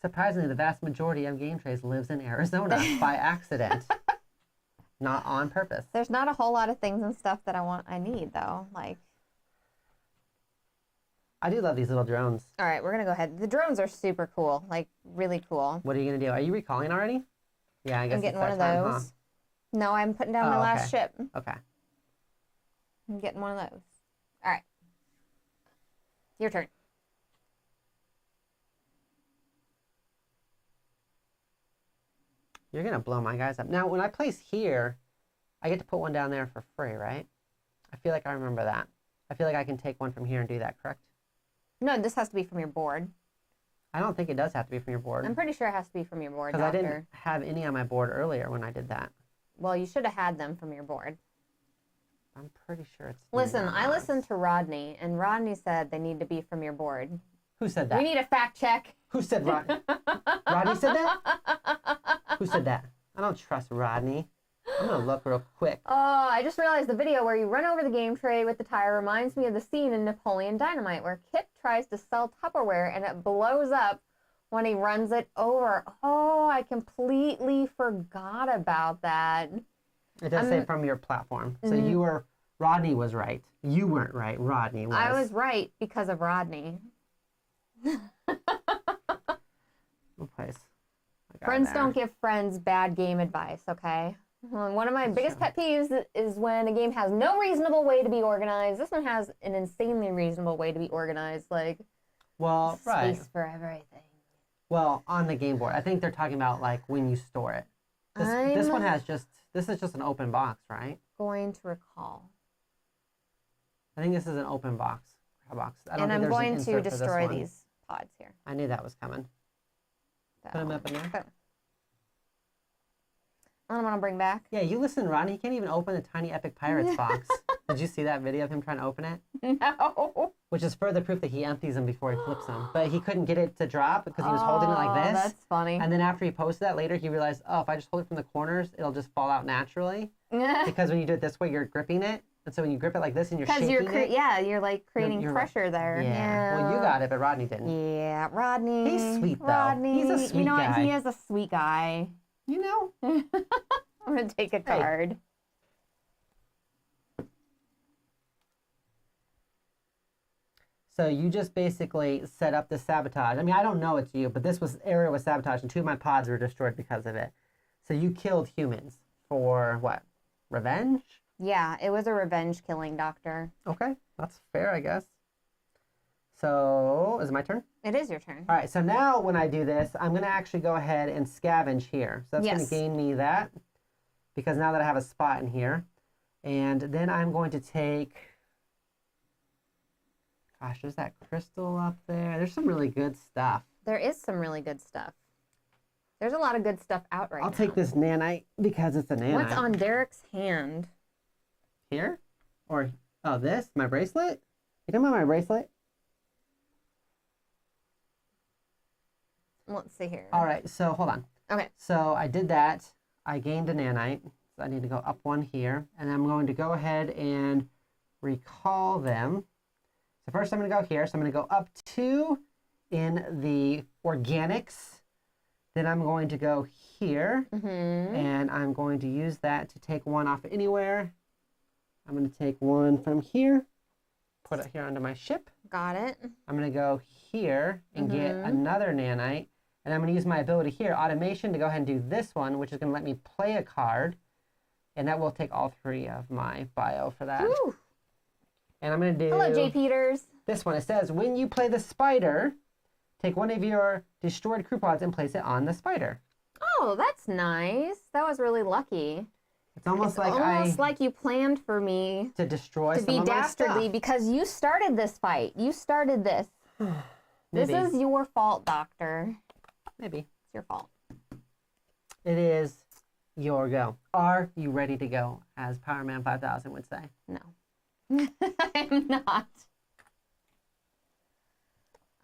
Surprisingly, the vast majority of GameTrayz lives in Arizona by accident. Not on purpose. There's not a whole lot of things and stuff that I need, though. Like, I do love these little drones. All right, we're going to go ahead. The drones are super cool, like really cool. What are you going to do? Are you recalling already? Yeah, I guess I'm getting one of those. Huh? No, I'm putting down my last ship. Okay. I'm getting one of those. All right. Your turn. You're going to blow my guys up. Now, when I place here, I get to put one down there for free, right? I feel like I remember that. I feel like I can take one from here and do that, correct? No, this has to be from your board. I don't think it does have to be from your board. I'm pretty sure it has to be from your board, because I didn't have any on my board earlier when I did that. Well, you should have had them from your board. I'm pretty sure it's Listen, not. I listened to Rodney, and Rodney said they need to be from your board. Who said that? We need a fact check. Who said Rodney? Rodney said that? Who said that? I don't trust Rodney. I'm going to look real quick. Oh, I just realized the video where you run over the game tray with the tire reminds me of the scene in Napoleon Dynamite where Kip tries to sell Tupperware and it blows up when he runs it over. Oh, I completely forgot about that. It does say from your platform. So you were, Rodney was right. You weren't right. Rodney was. I was right because of Rodney. What place? Friends don't give friends bad game advice, okay? One of my biggest pet peeves is when a game has no reasonable way to be organized. This one has an insanely reasonable way to be organized, like space for everything. Well, on the game board, I think they're talking about like when you store it. This one has this is just an open box, right? Going to recall. I think this is an open box. And I'm going to destroy these pods here. I knew that was coming. Put them up in there. Boom. I don't want to bring back. Yeah, you listen, Ronnie. He can't even open the Tiny Epic Pirates box. Did you see that video of him trying to open it? No. Which is further proof that he empties them before he flips them. But he couldn't get it to drop because he was holding it like this. That's funny. And then after he posted that later, he realized, oh, if I just hold it from the corners, it'll just fall out naturally. Because when you do it this way, you're gripping it. And so when you grip it like this and you're shaking it. Yeah, you're like creating pressure there. Yeah. Well, you got it, but Rodney didn't. Yeah, Rodney. He's sweet, though. Rodney. He's a sweet guy. You know what? He is a sweet guy. You know? I'm going to take a card. So you just basically set up the sabotage. I mean, I don't know it's you, but this area was sabotaged, and 2 of my pods were destroyed because of it. So you killed humans for what? Revenge? Yeah, it was a revenge killing, Doctor. Okay, that's fair, I guess. So, is it my turn? It is your turn. All right, so now when I do this, I'm going to actually go ahead and scavenge here. So that's going to gain me that, because now that I have a spot in here. And then I'm going to take... Gosh, there's that crystal up there. There's some really good stuff. There is some really good stuff. There's a lot of good stuff out right now. I'll take this nanite because it's a nanite. What's on Derek's hand? Here? Or, oh, this? My bracelet? You talking about my bracelet? Let's see here. All right, so hold on. Okay. So I did that. I gained a nanite. So I need to go up 1 here. And I'm going to go ahead and recall them. So first I'm going to go here. So I'm going to go up 2 in the organics. Then I'm going to go here. And I'm going to use that to take 1 off anywhere. I'm going to take 1 from here. Put it here onto my ship. Got it. I'm going to go here and get another nanite. And I'm going to use my ability here, automation, to go ahead and do this one, which is going to let me play a card. And that will take all 3 of my bio for that. Woo. And I'm going to do... Hello, J. Peters. This one. It says, when you play the spider, take 1 of your destroyed crew pods and place it on the spider. Oh, that's nice. That was really lucky. It's almost like you planned for me to destroy to some of my dastardly stuff. Because you started this fight. You started this. This is your fault, Doctor. Maybe. It's your fault. It is your go. Are you ready to go, as Power Man 5000 would say? No. I'm not.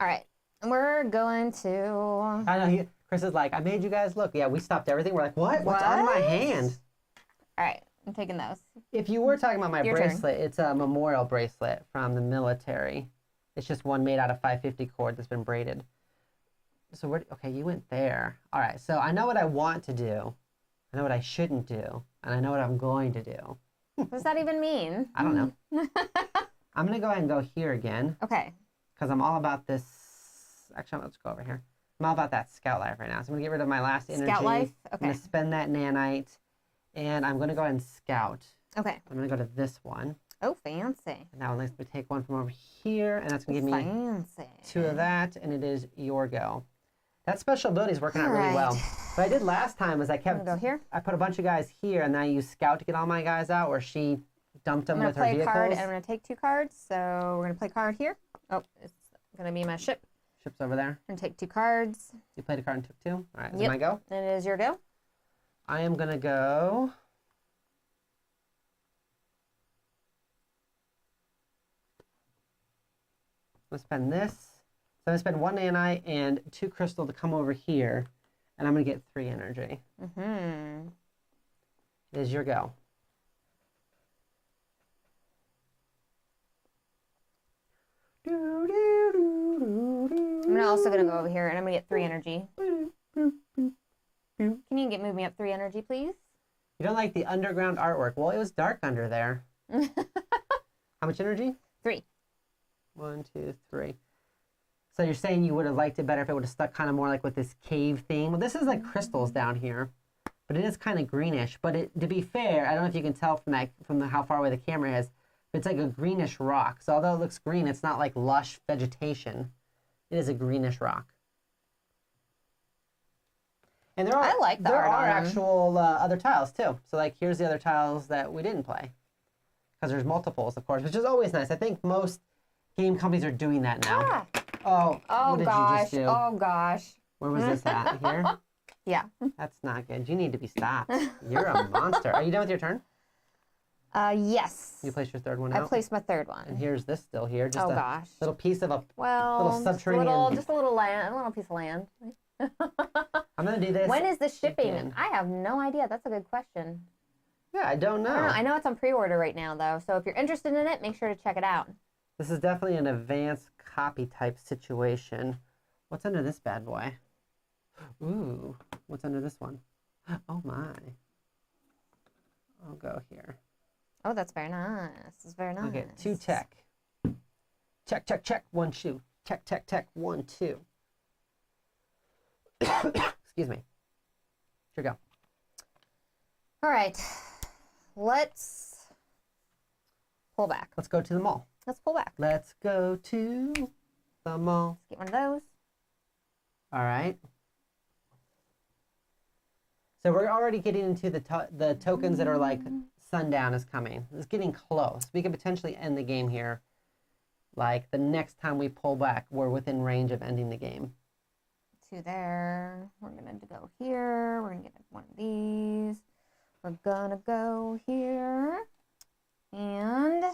All right. We're going to... I know. Chris is like, I made you guys look. Yeah, we stopped everything. We're like, what? What's on my hand? All right. I'm taking those. If you were talking about my Your bracelet, turn. It's a memorial bracelet from the military. It's just one made out of 550 cord that's been braided. So okay, you went there. All right, so I know what I want to do. I know what I shouldn't do. And I know what I'm going to do. What does that even mean? I don't know. I'm going to go ahead and go here again. Okay. Because I'm all about this. Actually, let's go over here. I'm all about that scout life right now. So I'm going to get rid of my last energy. Scout life? Okay. I'm going to spend that nanite. And I'm going to go ahead and scout. Okay. I'm going to go to this one. Oh, fancy. And that one lets me take 1 from over here. And that's going to give me fancy. 2 of that. And it is your go. That special ability is working out really well. What I did last time was I go here. I put a bunch of guys here, and then I used Scout to get all my guys out, or she dumped them with her vehicles. I'm going to play a card, and I'm going to take 2 cards. So we're going to play a card here. Oh, it's going to be my ship. Ship's over there. I'm going to take 2 cards. You played a card and took 2? All right, is it Yep. my go? It is your go. I am going to go... I'm going to spend this. So I'm going to spend 1 nanite and 2 crystal to come over here, and I'm going to get 3 energy. It is your go. I'm also gonna go over here and I'm gonna get 3 energy. Can you move me up 3 energy, please? You don't like the underground artwork. Well, it was dark under there. How much energy? 3. 1, 2, 3. So you're saying you would have liked it better if it would have stuck kind of more like with this cave theme. Well, this is like crystals down here, but it is kind of greenish. But to be fair, I don't know if you can tell from how far away the camera is, but it's like a greenish rock. So although it looks green, it's not like lush vegetation. It is a greenish rock. And I like the there art are on them. actual other tiles too. So like here's the other tiles that we didn't play, because there's multiples, of course, which is always nice. I think most game companies are doing that now. Ah. Oh, Oh what did gosh. you just do? Oh gosh. Where was this at? Here? Yeah. That's not good. You need to be stopped. You're a monster. Are you done with your turn? Yes. You placed your third one I out? placed my 3rd one. And here's this still here. Just Oh a gosh. little piece of a Well, little subterranean. just a little land, a little piece of land. I'm going to do this. When is the shipping? again. I have no idea. That's a good question. Yeah, I don't know. I know it's on pre-order right now though, so if you're interested in it, make sure to check it out. This is definitely an advanced copy type situation. What's under this bad boy? Ooh, what's under this one? Oh my. I'll go here. Oh, that's very nice. It's very nice. Okay, 2 tech. Check, check, check. 1, 2. Check, check, check. 1, 2. Excuse me. Here we go. All right, let's pull back. Let's go to the mall. Let's pull back. Let's go to the mall. Get one of those. All right. So we're already getting into the tokens that are like sundown is coming. It's getting close. We could potentially end the game here. Like the next time we pull back, we're within range of ending the game. 2 there. We're gonna go here. We're gonna get one of these. We're gonna go here. And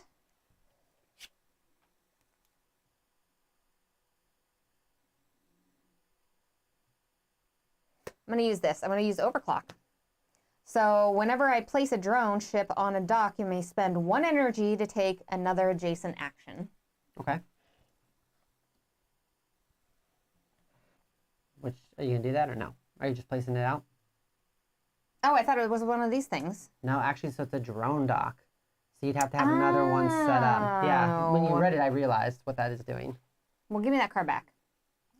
I'm going to use this. I'm going to use overclock. So whenever I place a drone ship on a dock, you may spend 1 energy to take another adjacent action. Okay. Which, are you going to do that or no? Are you just placing it out? Oh, I thought it was one of these things. No, actually, so it's a drone dock. So you'd have to have another one set up. Yeah, when you read it, I realized what that is doing. Well, give me that card back.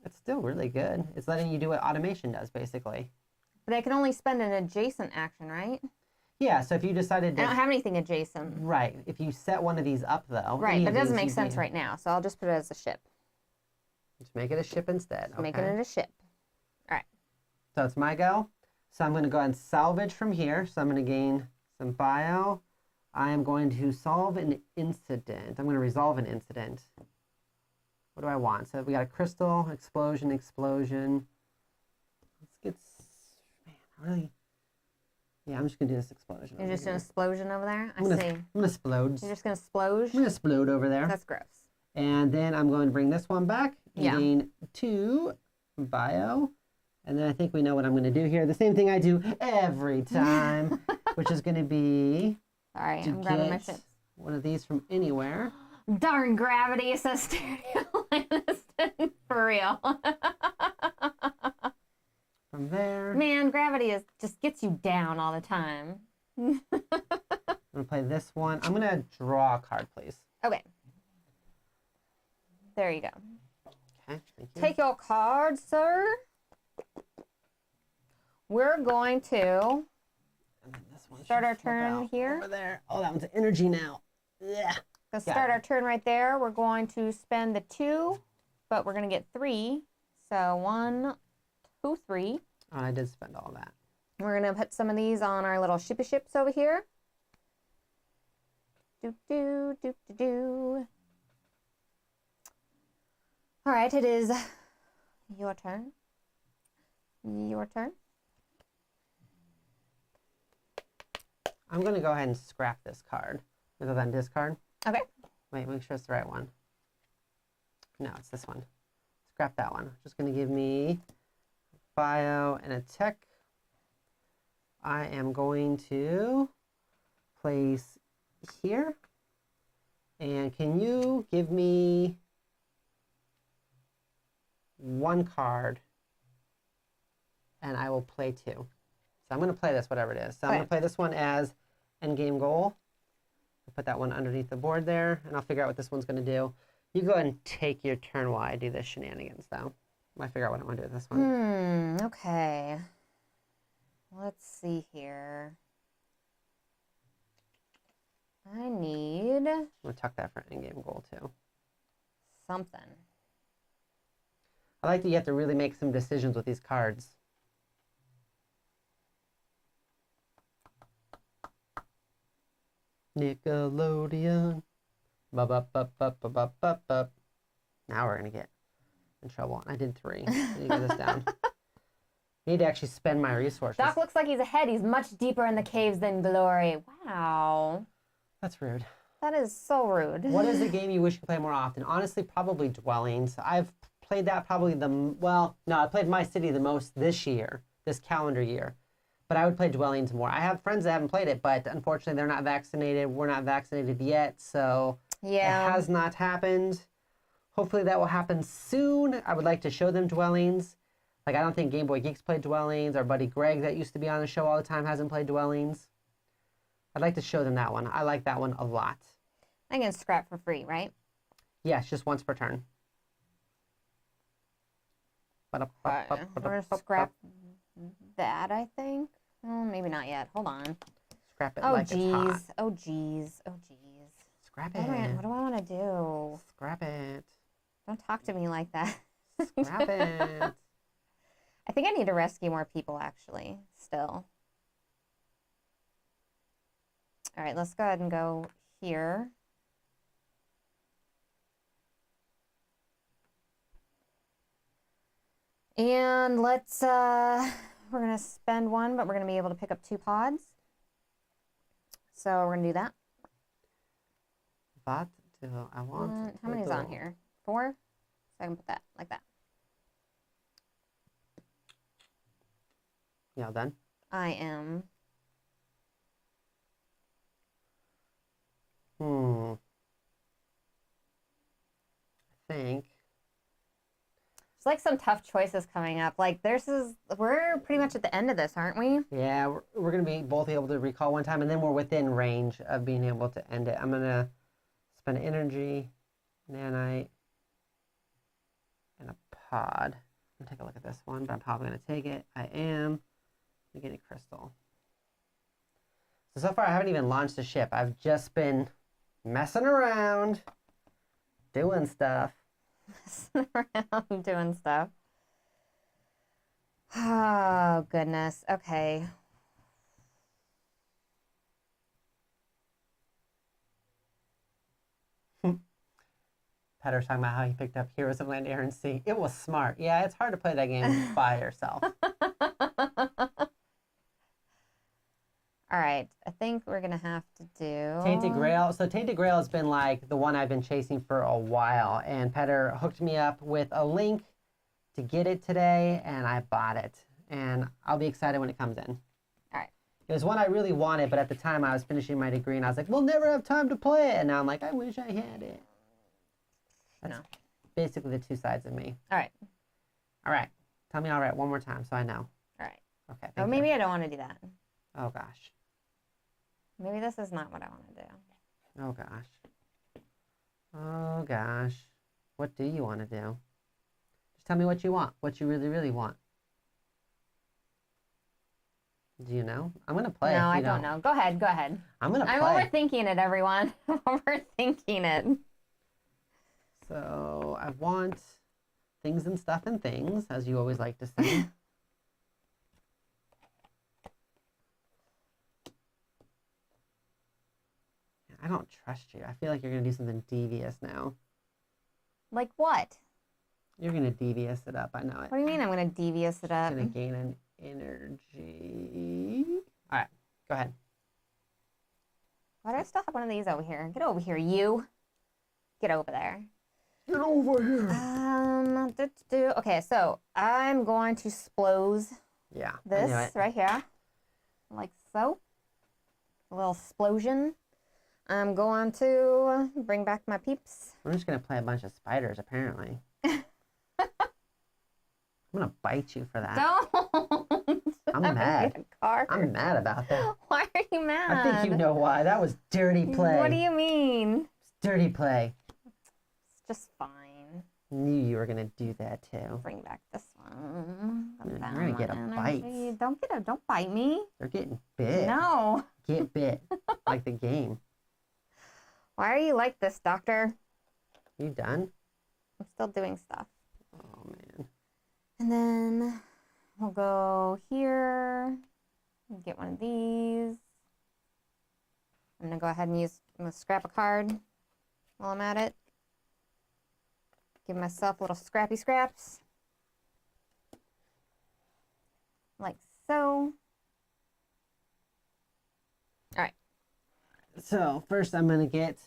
It's still really good. It's letting you do what automation does, basically. But I can only spend an adjacent action, right? Yeah, so if you decided to... I don't have anything adjacent. Right. If you set one of these up, though... Right, but it doesn't make sense right now, so I'll just put it as a ship. Just make it a ship instead. Just making it a ship. All right. So it's my go. So I'm going to go ahead and salvage from here. So I'm going to gain some bio. I am going to solve an incident. I'm going to resolve an incident. What do I want? So we got a crystal, explosion, explosion. Let's get... Man, really... Yeah, I'm just going to do this explosion. You're just an explosion over there? I see. I'm going to explode. You're just going to splooge? I'm going to explode over there. That's gross. And then I'm going to bring this one back and Yeah. gain 2 bio. And then I think we know what I'm going to do here. The same thing I do every time, which is going to be Sorry, to I'm grabbing my get shit. one of these from anywhere. Darn gravity assist Aniston. For real. From there. Man, gravity just gets you down all the time. I'm going to play this one. I'm going to draw a card, please. Okay. There you go. Okay, thank you. Take your card, sir. We're going to And then this one start should our flip turn out here. Over there. Oh, that one's energy now. Yeah. Let's Got start it. our turn right there. We're going to spend the 2, but we're going to get 3. So 1, 2, 3. Oh, I did spend all that. We're going to put some of these on our little shippy ships over here. Do, do, do, do, do. All right, it is your turn. Your turn. I'm going to go ahead and scrap this card rather than discard. Okay. Wait, make sure it's the right one. No, it's this one. Scrap that one. Just going to give me bio and a tech. I am going to place here. And can you give me one card, and I will play 2. So I'm going to play this, whatever it is. So I'm going to play this one as endgame goal. I'll put that one underneath the board there, and I'll figure out what this one's going to do. You go ahead and take your turn while I do this shenanigans, though. I figure out what I want to do with this one. Okay. Let's see here. I need... I'm going to tuck that for endgame goal, too. something. I like that you have to really make some decisions with these cards. Nickelodeon. Ba-ba-ba-ba-ba-ba-ba. Now we're going to get in trouble. I did 3. I need to get this down. I need to actually spend my resources. Doc looks like he's ahead. He's much deeper in the caves than Glory. Wow. That's rude. That is so rude. What is a game you wish you could play more often? Honestly, probably Dwellings. I've played that probably I played My City the most this year, this calendar year. But I would play Dwellings more. I have friends that haven't played it, but unfortunately they're not vaccinated. We're not vaccinated yet, so yeah. It has not happened. Hopefully that will happen soon. I would like to show them Dwellings. Like, I don't think Game Boy Geeks played Dwellings. Our buddy Greg that used to be on the show all the time hasn't played Dwellings. I'd like to show them that one. I like that one a lot. I can scrap for free, right? Yes, just once per turn. We're gonna scrap that, I think. Oh, maybe not yet. Hold on. Scrap it Oh, like it's hot. Oh, geez. Oh, geez. Scrap it. What do I want to do? Scrap it. Don't talk to me like that. Scrap it. I think I need to rescue more people, actually, still. All right, let's go ahead and go here. And let's, we're going to spend 1, but we're going to be able to pick up 2 pods. So we're going to do that. What do I want? How many's on here? 4? So I can put that like that. Yeah, done. I am. I think. There's like some tough choices coming up. Like we're pretty much at the end of this, aren't we? Yeah, we're going to be both able to recall one time, and then we're within range of being able to end it. I'm going to spend energy, nanite, and a pod. I'm going to take a look at this one, but I'm probably going to take it. I am. Let me get a crystal. So far, I haven't even launched the ship. I've just been messing around, doing stuff. Messing around, doing stuff. Oh, goodness. Okay. Petter's talking about how he picked up Heroes of Land, Air, and Sea. It was smart. Yeah, it's hard to play that game by yourself. All right, I think we're gonna have to do Tainted Grail. So Tainted Grail has been like the one I've been chasing for a while, and Petter hooked me up with a link to get it today, and I bought it, and I'll be excited when it comes in. All right. It was one I really wanted, but at the time I was finishing my degree, and I was like, we'll never have time to play it, and now I'm like, I wish I had it. That's basically the two sides of me. All right. All right. Tell me all right one more time so I know. All right. Okay. Oh, maybe I don't want to do that. Oh, gosh. Maybe this is not what I want to do. Oh, gosh. Oh, gosh. What do you want to do? Just tell me what you want. What you really, really want. Do you know? I'm going to play. No, I don't know. Go ahead. Go ahead. I'm going to play. I'm overthinking it, everyone. I'm overthinking it. So I want things and stuff and things, as you always like to say. I don't trust you. I feel like you're going to do something devious now. Like what? You're going to devious it up. I know it. What do you mean I'm going to devious it up? Going to gain an energy. All right. Go ahead. Why do I still have one of these over here? Get over here, you. Get over there. Get over here. Okay, so I'm going to splose Yeah, this right here. Like so. A little explosion. I'm going to bring back my peeps. I'm just going to play a bunch of spiders, apparently. I'm gonna bite you for that. Don't. I'm That would mad. be a card. I'm mad about that. Why are you mad? I think you know why. That was dirty play. What do you mean? Dirty play. It's just fine. Knew you were gonna do that too. Bring back this one. You're gonna get a bite. Don't bite me. They're getting bit. No. Get bit. Like the game. Why are you like this, doctor? You done? I'm still doing stuff. Oh man. And then we'll go here. Get one of these. I'm gonna go ahead and I'm gonna scrap a card while I'm at it. Give myself little scrappy scraps. Like so. All right. So first I'm gonna get,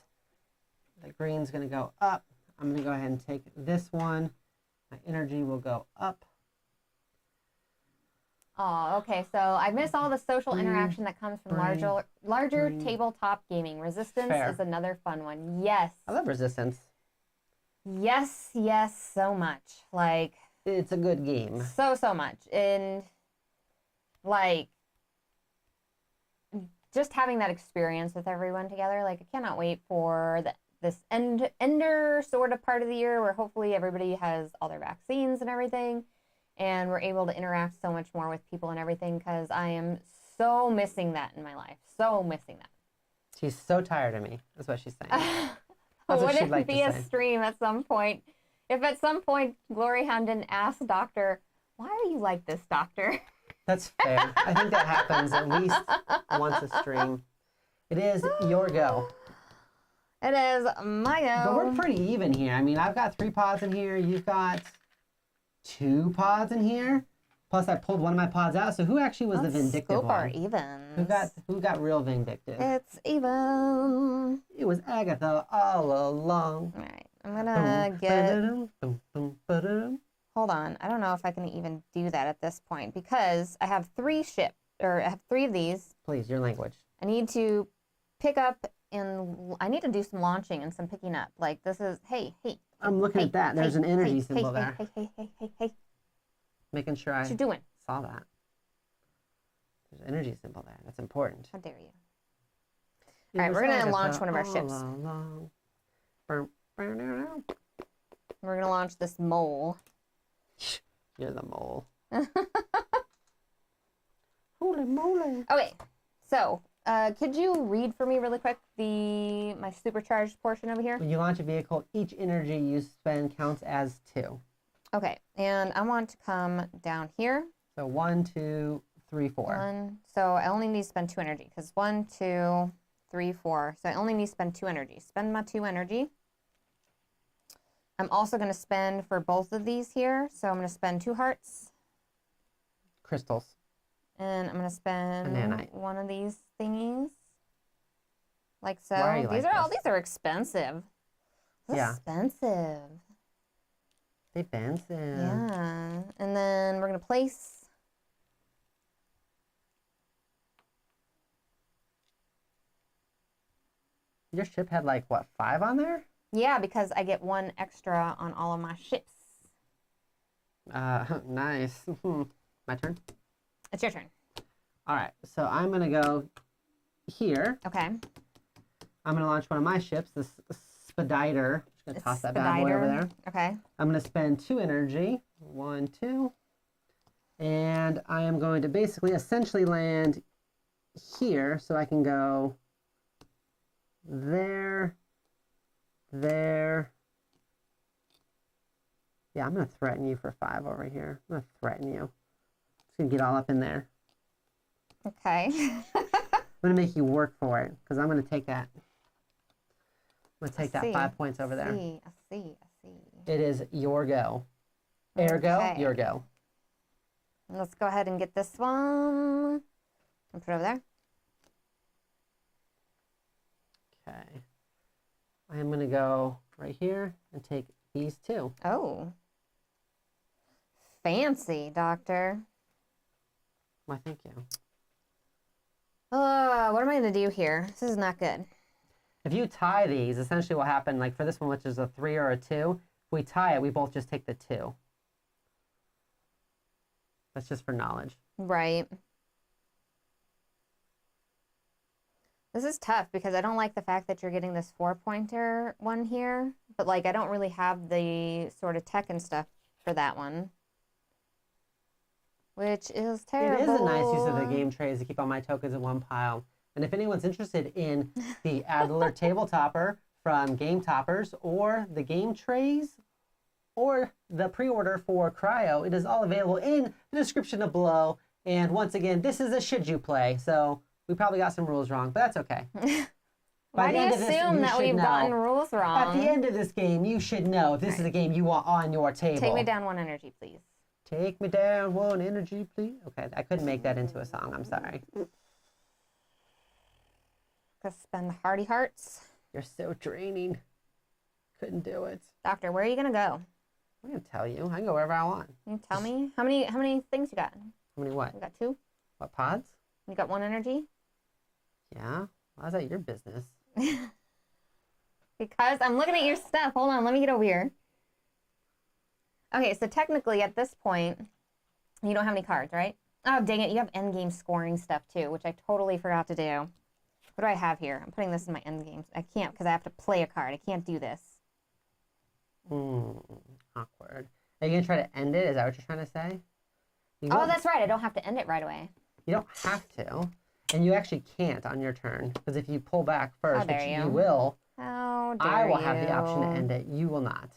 the green's gonna go up. I'm gonna go ahead and take this one. My energy will go up. Oh, okay. So I miss all the social interaction that comes from larger green. Tabletop gaming. Resistance Fair. is another fun one. Yes. I love Resistance. Yes, yes, so much. Like, It's a good game. so much. And like just having that experience with everyone together, like I cannot wait for this ender sort of part of the year where hopefully everybody has all their vaccines and everything, and we're able to interact so much more with people and everything, because I am so missing that in my life. So missing that. She's so tired of me. That's what she's saying. That's what Would she'd it like be to a say. stream at some point? If at some point GloryHoundd didn't ask Doctor, why are you like this, Doctor? That's fair. I think that happens at least once a stream. It is your go. It is my go. But we're pretty even here. I mean, I've got 3 pods in here. You've got 2 pods in here. Plus, I pulled one of my pods out. So who actually was the vindictive scope our one? evens. Who got real vindictive? It's even. It was Agatha all along. All right, I'm gonna get. Hold on, I don't know if I can even do that at this point because I have 3 I have 3 of these. Please, your language. I need to pick up and I need to do some launching and some picking up. Like this is, hey. I'm looking at that. There's an energy symbol there. Hey. Making sure I What you doing? saw that. There's an energy symbol there. That's important. How dare you? All right, we're going to launch one of our ships. We're going to launch this mole. You're the mole. Holy moly. Okay, so could you read for me really quick my supercharged portion over here? When you launch a vehicle, each energy you spend counts as 2. Okay, and I want to come down here. So 1, 2, 3, 4. So I only need to spend 2 energy because 1, 2, 3, 4. So I only need to spend 2 energy. Spend my 2 energy. I'm also going to spend for both of these here. So I'm going to spend 2 hearts. Crystals. And I'm going to spend Nanite. one of these thingies. Like so. Why are you like These are expensive. Yeah. Expensive. Expensive. Yeah. And then we're going to place. Your ship had like, what, 5 on there? Yeah, because I get 1 extra on all of my ships. Nice. My turn? It's your turn. All right, so I'm going to go here. Okay. I'm going to launch one of my ships, this Speditor. Just going to toss that bad boy over there. Okay. I'm going to spend 2 energy. 1, 2. And I am going to basically essentially land here so I can go there. Yeah, I'm going to threaten you for 5 over here. I'm going to threaten you. Just going to get all up in there. Okay. I'm going to make you work for it because I'm going to take that. I'm going to take that 5 points over there. I see. It is your go. Ergo, Okay. your go. Let's go ahead and get this one. And put it over there. Okay. I am going to go right here and take these 2. Oh. Fancy, Doctor. Why, thank you. What am I going to do here? This is not good. If you tie these, essentially what happened, like for this one, which is a 3 or a 2, if we tie it, we both just take the 2. That's just for knowledge. Right. This is tough because I don't like the fact that you're getting this 4-pointer one here, but like I don't really have the sort of tech and stuff for that one, which is terrible. It is a nice use of the game trays to keep all my tokens in one pile. And if anyone's interested in the Adler tabletopper from Game Toppers or the game trays or the pre-order for Cryo, it is all available in the description below. And once again, this is a should you play, so we probably got some rules wrong, but that's okay. Why do you assume that we've gotten rules wrong? At the end of this game, you should know if this is a game you want on your table. Take me down 1 energy, please. Take me down 1 energy, please. Okay, I couldn't make that into a song. I'm sorry. Just spend the hearty hearts. You're so draining. Couldn't do it. Doctor, where are you gonna go? I'm gonna tell you. I can go wherever I want. Can you tell me how many things you got? How many what? You got 2. What, pods? You got 1 energy. Yeah. Why is that your business? Because I'm looking at your stuff. Hold on, let me get over here. Okay, so technically at this point, you don't have any cards, right? Oh, dang it, you have endgame scoring stuff too, which I totally forgot to do. What do I have here? I'm putting this in my endgames. I can't because I have to play a card. I can't do this. Awkward. Are you going to try to end it? Is that what you're trying to say? Oh, that's right. I don't have to end it right away. You don't have to. And you actually can't on your turn. Because if you pull back first, which you will, how dare I will have the option to end it. You will not.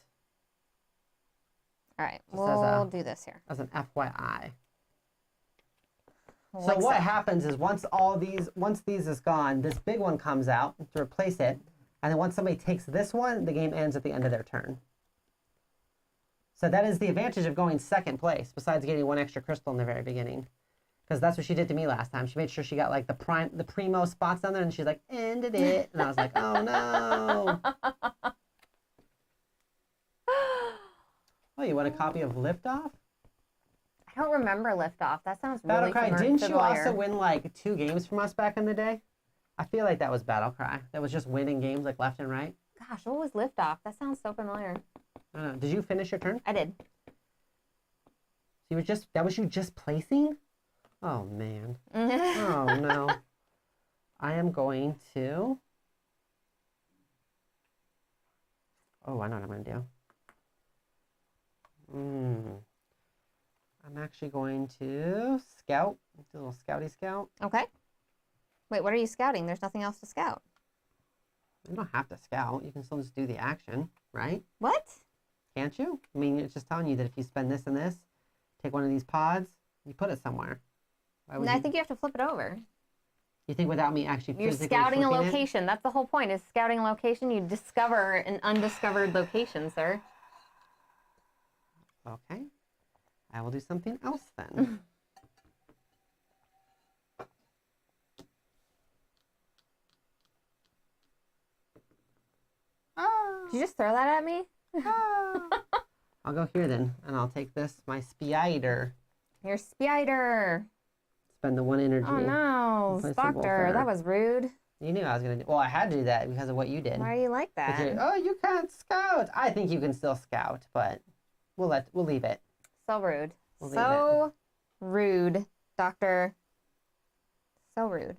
All right, we'll do this here. As an FYI. Like so what happens is once these is gone, this big one comes out to replace it. And then once somebody takes this one, the game ends at the end of their turn. So that is the advantage of going second place, besides getting 1 extra crystal in the very beginning. Because that's what she did to me last time. She made sure she got like the primo spots down there, and she's like, ended it. And I was like, oh no. Oh, you want a copy of Liftoff? I don't remember Liftoff. That sounds really Battlecry, didn't you familiar. also win like 2 games from us back in the day? I feel like that was Battlecry. That was just winning games like left and right. Gosh, what was Liftoff? That sounds so familiar. I don't know. Did you finish your turn? I did. So that was you just placing? Oh man. Oh no. I am going to. Oh, I know what I'm going to do. I'm actually going to scout. Do a little scouty scout. Okay. Wait, what are you scouting? There's nothing else to scout. You don't have to scout. You can still just do the action, right? What? Can't you? I mean, it's just telling you that if you spend this and this, take one of these pods, you put it somewhere. I think you have to flip it over. You think without me actually You're physically scouting a flipping location. That's the whole point, is scouting a location. You discover an undiscovered location, sir. Okay. I will do something else then. Did you just throw that at me? I'll go here then, and I'll take this, my spider. Your spider. Spend the 1 energy. Oh no, Doctor, that was rude. You knew I was gonna do. Well, I had to do that because of what you did. Why are you like that? Oh, you can't scout. I think you can still scout, but we'll leave it. So rude. We'll So rude, Doctor. So rude.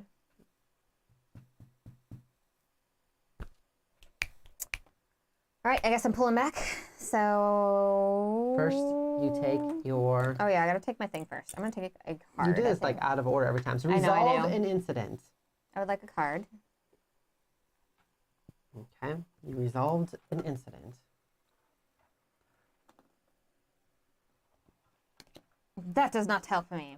All right, I guess I'm pulling back. So first, you take your. Oh yeah, I gotta take my thing first. I'm gonna take a card. You do this like out of order every time. So resolve an incident. I would like a card. Okay, you resolved an incident. That does not help me.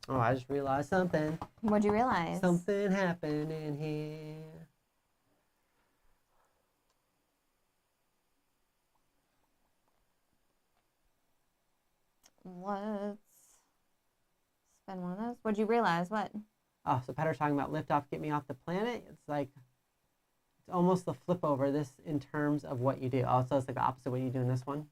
Oh, I just realized something. What'd you realize? Something happened in here. Let's spend one of those. What'd you realize? What? Oh, so Petter's talking about lift off, get me off the planet. It's like, it's almost the flip over this in terms of what you do. Also, it's like the opposite of what you do in this one.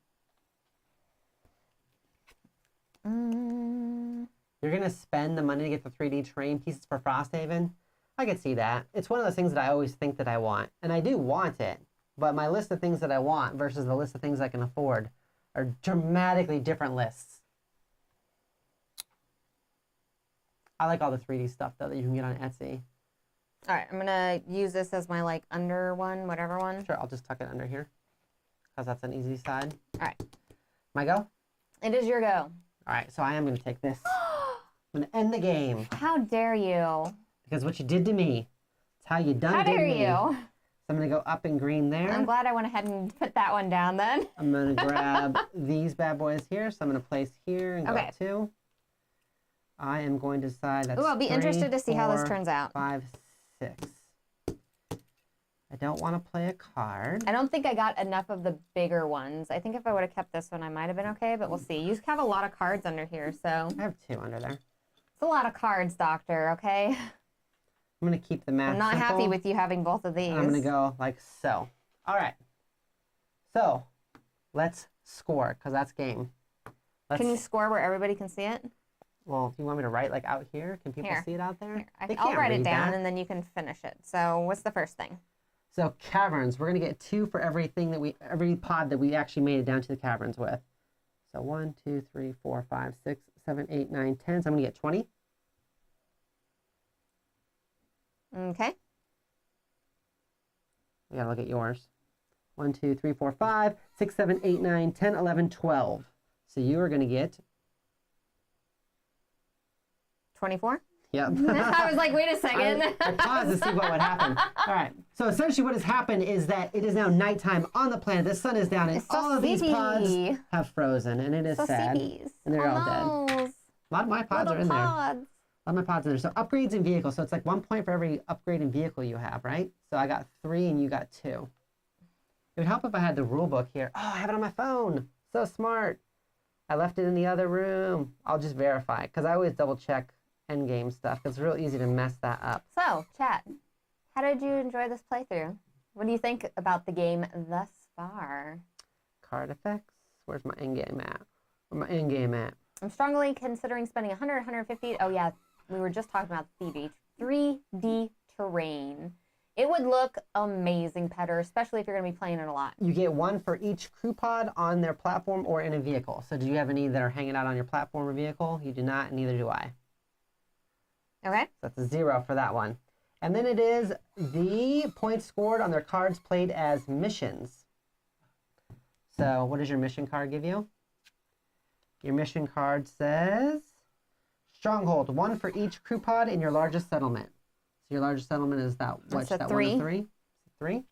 You're going to spend the money to get the 3D terrain pieces for Frosthaven. I could see that. It's one of those things that I always think that I want. And I do want it. But my list of things that I want versus the list of things I can afford are dramatically different lists. I like all the 3D stuff though that you can get on Etsy. All right, I'm gonna use this as my like under one, whatever one. Sure, I'll just tuck it under here because that's an easy side. All right. My go? It is your go. All right, so I am going to take this. I'm going to end the game. How dare you? Because what you did to me, it's how you done How did dare me. you? So I'm going to go up in green there. I'm glad I went ahead and put that one down then. I'm going to grab these bad boys here. So I'm going to place here and go Okay. up 2. I am going to decide that's Ooh, I'll be 3, interested to see how this 4, turns out. 5, 6. I don't want to play a card. I don't think I got enough of the bigger ones. I think if I would have kept this one, I might have been okay, but we'll see. You have a lot of cards under here, so. I have 2 under there. It's a lot of cards, Doctor, okay? I'm going to keep the math I'm not simple. happy with you having both of these. I'm going to go like so. All right. So let's score because that's game. Can you score where everybody can see it? Well, do you want me to write like out here? Can people Here. see it out there? Here, They I'll can't write it read down that. and then you can finish it. So what's the first thing? So caverns, we're going to get 2 for everything that every pod that we actually made it down to the caverns with. So 1, 2, 3, 4, 5, 6, 7, 8, 9, 10. So I'm going to get 20. Okay. We got to look at yours. 1, 2, 3, 4, 5, 6, 7, 8, 9, 10, 11, 12. So you are going to get 24? Yep. I was like, wait a second. I paused to see what would happen. All right. So essentially what has happened is that it is now nighttime on the planet. The sun is down and It's so all of these pods sleepy. have frozen and it is So sad. sleepies. And they're all Oh, dead. no. A lot of my pods Little are in there. A pods. lot of my pods are in there. So upgrades in vehicles. So it's like 1 point for every upgrade in vehicle you have, right? So I got 3 and you got 2. It would help if I had the rule book here. Oh, I have it on my phone. So smart. I left it in the other room. I'll just verify because I always double check end game stuff. It's real easy to mess that up. So, chat, how did you enjoy this playthrough? What do you think about the game thus far? Card effects. Where's my end game at? Where's my end game at? I'm strongly considering spending 100, 150. Oh yeah, we were just talking about 3D terrain. It would look amazing, Petter, especially if you're going to be playing it a lot. You get 1 for each crew pod on their platform or in a vehicle. So do you have any that are hanging out on your platform or vehicle? You do not, and neither do I. Okay. So that's a 0 for that one. And then it is the points scored on their cards played as missions. So what does your mission card give you? Your mission card says Stronghold, 1 for each crew pod in your largest settlement. So your largest settlement is that, what's That's a that 3. 1 of 3? 3?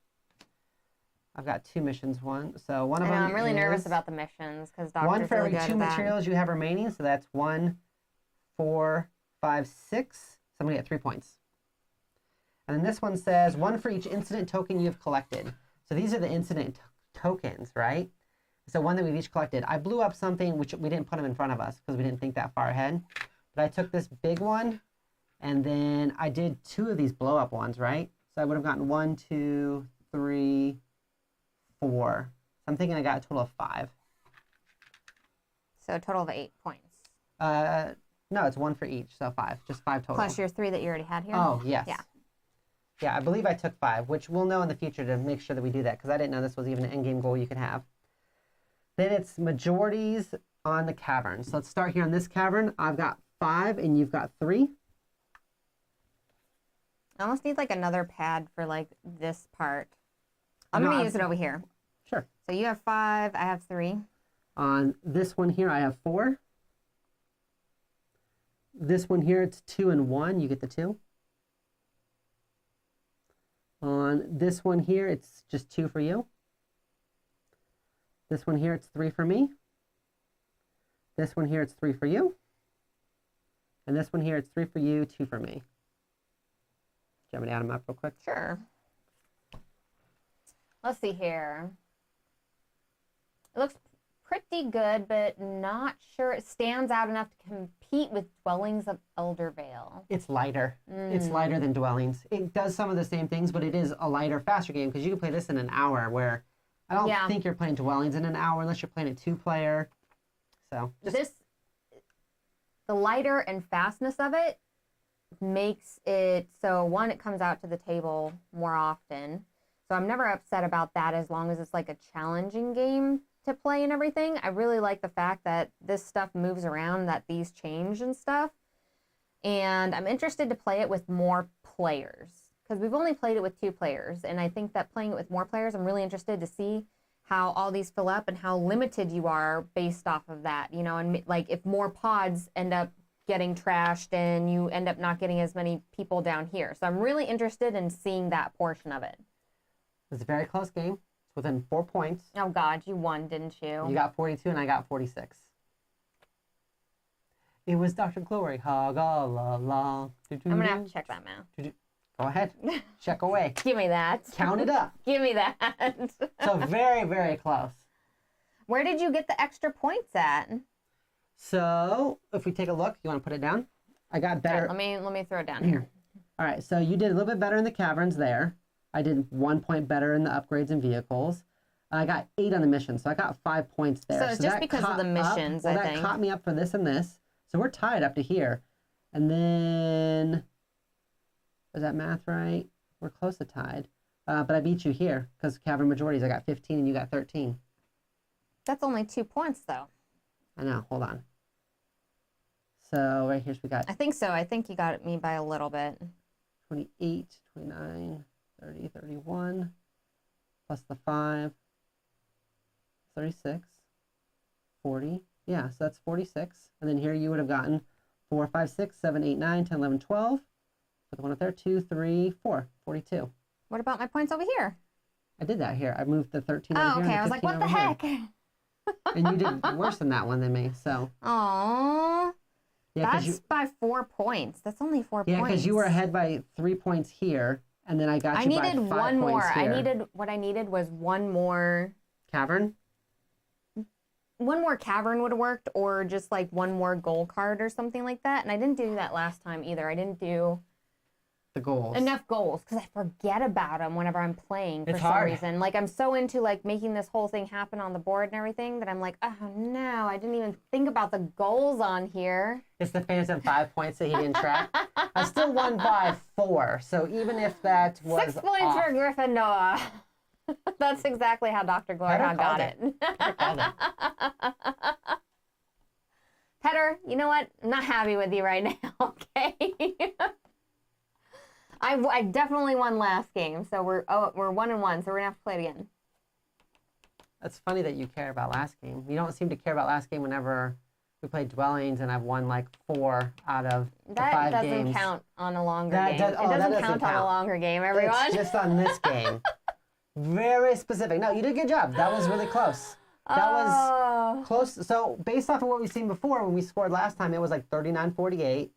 I've got 2 missions, So one of them I'm really nervous is about the missions because Doctor's 1 for really every good 2 at that. materials you have remaining. So that's 1, 4, 5, 6. So I'm going to get 3 points. And then this one says 1 for each incident token you've collected. So these are the incident tokens, right? So 1 that we've each collected. I blew up something, which we didn't put them in front of us because we didn't think that far ahead. But I took this big one, and then I did 2 of these blow up ones, right? So I would have gotten 1, 2, 3, 4. So I'm thinking I got a total of 5. So a total of 8 points. No, it's 1 for each, so 5. Just 5 total. Plus your 3 that you already had here? Oh, yes. Yeah. Yeah, I believe I took 5, which we'll know in the future to make sure that we do that, because I didn't know this was even an endgame goal you could have. Then it's majorities on the cavern. So let's start here on this cavern. I've got 5, and you've got 3. I almost need like another pad for like this part. I'm No, going to use it over here. Sure. So you have 5, I have 3. On this one here, I have 4. This one here, it's 2 and 1. You get the 2. On this one here, it's just 2 for you. This one here, it's 3 for me. This one here, it's 3 for you. And this one here, it's 3 for you, 2 for me. Do you want me to add them up real quick? Sure. Let's see here. It looks pretty good, but not sure it stands out enough to compete with Dwellings of Eldervale. It's lighter. It's lighter than Dwellings. It does some of the same things, but it is a lighter, faster game because you can play this in an hour, where I don't think you're playing Dwellings in an hour unless you're playing a 2-player. So the lighter and fastness of it makes it so, 1, it comes out to the table more often. So I'm never upset about that as long as it's like a challenging game. to play and everything. I really like the fact that this stuff moves around, that these change and stuff. And I'm interested to play it with more players because we've only played it with 2 players. And I think that playing it with more players, I'm really interested to see how all these fill up and how limited you are based off of that, you know, and like if more pods end up getting trashed and you end up not getting as many people down here. So I'm really interested in seeing that portion of it. It's a very close game. It's within 4 points. Oh, God, you won, didn't you? You got 42 and I got 46. It was Dr. GloryHogg all along. I'm going to have to check that math. Go ahead. Check away. Give me that. Count it up. Give me that. So very, very close. Where did you get the extra points at? So if we take a look, you want to put it down? I got better. Right, let me throw it down here. All right, so you did a little bit better in the caverns there. I did 1 point better in the upgrades and vehicles. I got 8 on the missions, so I got 5 points there. So it's just because of the missions, I think. That caught me up for this and this. So we're tied up to here. And then, was that math right? We're close to tied. But I beat you here because cavern majorities. I got 15 and you got 13. That's only 2 points, though. I know. Hold on. So right here's we got. I think so. I think you got me by a little bit. 28, 29, 30, 31, plus the 5, 36, 40. Yeah, so that's 46. And then here you would have gotten 4, 5, 6, 7, 8, 9, 10, 11, 12. Put the one up there. 2, 3, 4, 42. What about my points over here? I did that here. I moved the 13 over here. Oh, okay. I was like, what the heck? And you did worse than that one than me, so. Aww. Yeah, that's by 4 points. That's only 4 points. Yeah, because you were ahead by 3 points here, and then I got you by 5 points here. I needed one more. What I needed was one more. Cavern? One more cavern would have worked, or just like one more goal card or something like that. And I didn't do that last time either. I didn't do the goals. Enough goals because I forget about them whenever I'm playing for some hard. reason. Like I'm so into like making this whole thing happen on the board and everything that I'm like, oh no, I didn't even think about the goals on here. It's the phantom 5 points that he didn't track. I still won by 4, so even if that was 6 points off, for Gryffindor. That's exactly how Dr. GloryHough got it. Petter, you know what? I'm not happy with you right now, okay? I definitely won last game, so we're 1-1, so we're gonna have to play it again. That's funny that you care about last game. You don't seem to care about last game whenever we played Dwellings and I've won like 4 out of the 5 games. That doesn't count on a longer game. It doesn't count on a longer game, everyone. It's just on this game. Very specific. No, you did a good job. That was really close. That was close. So based off of what we've seen before, when we scored last time, it was like 39-48.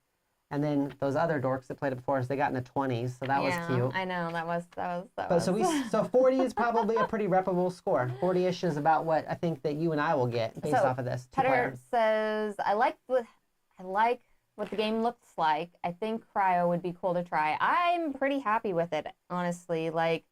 And then those other dorks that played it before us, they got in the 20s. So that was cute. I know. That was. So 40 is probably a pretty reputable score. 40-ish is about what I think that you and I will get based off of this. Petter says, I like what the game looks like. I think Cryo would be cool to try. I'm pretty happy with it, honestly. Like,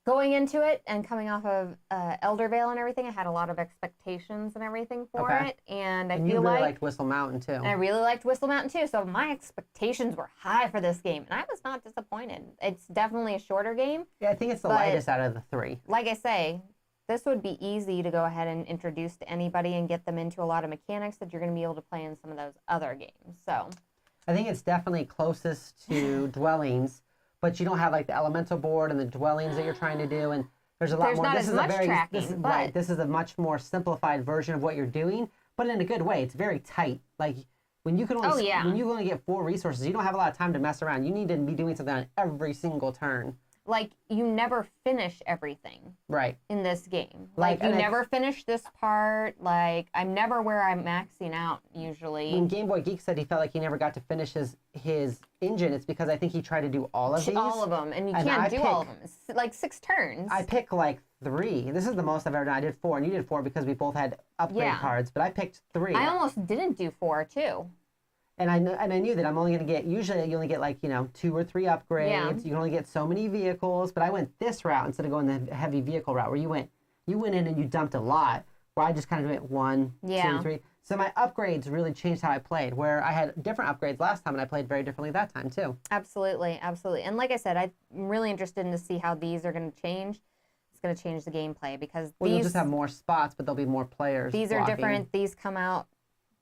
going into it and coming off of Elder Vale and everything, I had a lot of expectations and everything for it. And I feel you really like liked Whistle Mountain too. And I really liked Whistle Mountain too. So my expectations were high for this game. And I was not disappointed. It's definitely a shorter game. Yeah, I think it's the lightest out of the 3. Like I say, this would be easy to go ahead and introduce to anybody and get them into a lot of mechanics that you're going to be able to play in some of those other games. So I think it's definitely closest to Dwellings. But you don't have like the elemental board and the dwellings that you're trying to do, and there's a lot more. This is a much more simplified version of what you're doing, but in a good way. It's very tight. Like when you can only when you only get 4 resources, you don't have a lot of time to mess around. You need to be doing something on every single turn. Like you never finish everything. Right. In this game. Like you never finish this part. Like I'm never where I'm maxing out usually. When Game Boy Geek said he felt like he never got to finish his engine, it's because I think he tried to do all of these. All of them. And you can't do all of them. It's like 6 turns. I pick like 3. This is the most I've ever done. I did 4 and you did 4 because we both had upgrade cards, but I picked 3. I almost didn't do 4 too. And I knew that I'm only going to get, usually you only get like, 2 or 3 upgrades. Yeah. You can only get so many vehicles. But I went this route instead of going the heavy vehicle route where you went in and you dumped a lot. Where I just kind of went 1, 2, 3. So my upgrades really changed how I played. Where I had different upgrades last time and I played very differently that time too. Absolutely, absolutely. And like I said, I'm really interested in to see how these are going to change. It's going to change the gameplay because Well, these you'll just have more spots, but there'll be more players. these are blocking. different. These come out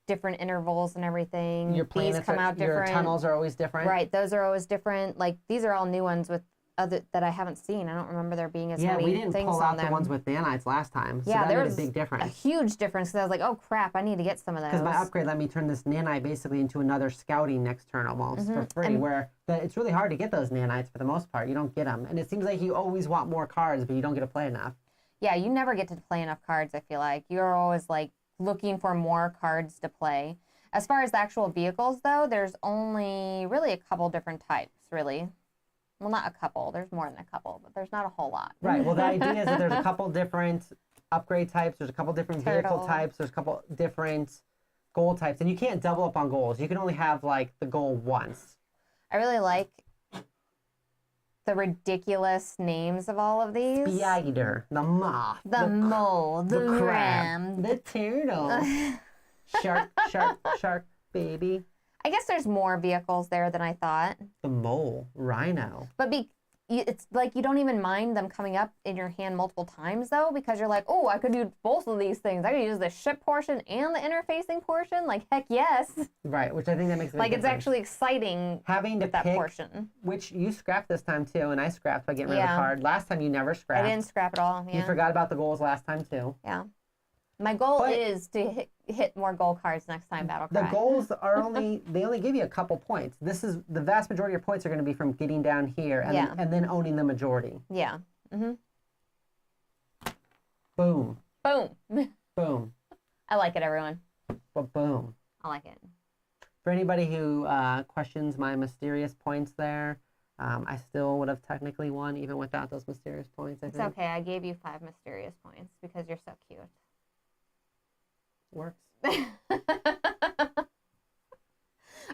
different intervals and everything. Your These planets come out different. Your tunnels are always different. Right, those are always different. Like these are all new ones with other that I haven't seen. I don't remember there being as many we didn't things pull on out them. the ones with nanites last time, so Yeah, that there made a was big difference. A huge difference because I was like, oh crap, I need to get some of those. Because my upgrade let me turn this nanite basically into another scouting next turn almost for free, where it's really hard to get those nanites for the most part. You don't get them. And it seems like you always want more cards, but you don't get to play enough. Yeah, you never get to play enough cards, I feel like. You're always like looking for more cards to play. As far as the actual vehicles though, there's only really a couple different types, really. Well, not a couple. There's more than a couple, but there's not a whole lot. Right. Well, the idea is that there's a couple different upgrade types. There's a couple different vehicle Turtle. types. There's a couple different goal types. And you can't double up on goals. You can only have, like, the goal once. I really like the ridiculous names of all of these. Spider, the moth, The mole, the crab, ram. the turtle, shark, baby, I guess there's more vehicles there than I thought. the mole, rhino. But it's like you don't even mind them coming up in your hand multiple times though, because you're like, oh, I could do both of these things. I could use the ship portion and the interfacing portion. Like, heck yes. Right, which I think that makes a big Like, it's difference. actually exciting Having to with that pick, portion. which you scrapped this time too, and I scrapped by getting rid of the Yeah. card. Last time you never scrapped. I didn't scrap at all. You Yeah. forgot about the goals last time too. Yeah. My goal But- is to hit more goal cards next time Battle Cry. The goals are they only give you a couple points. This is the vast majority of your points are going to be from getting down here and then owning the majority. Yeah. Mm-hmm. Boom, Boom. boom, I like it, everyone. but boom. I like it. For anybody who questions my mysterious points there, I still would have technically won even without those mysterious points. I It's think okay. I gave you 5 mysterious points because you're so cute. works.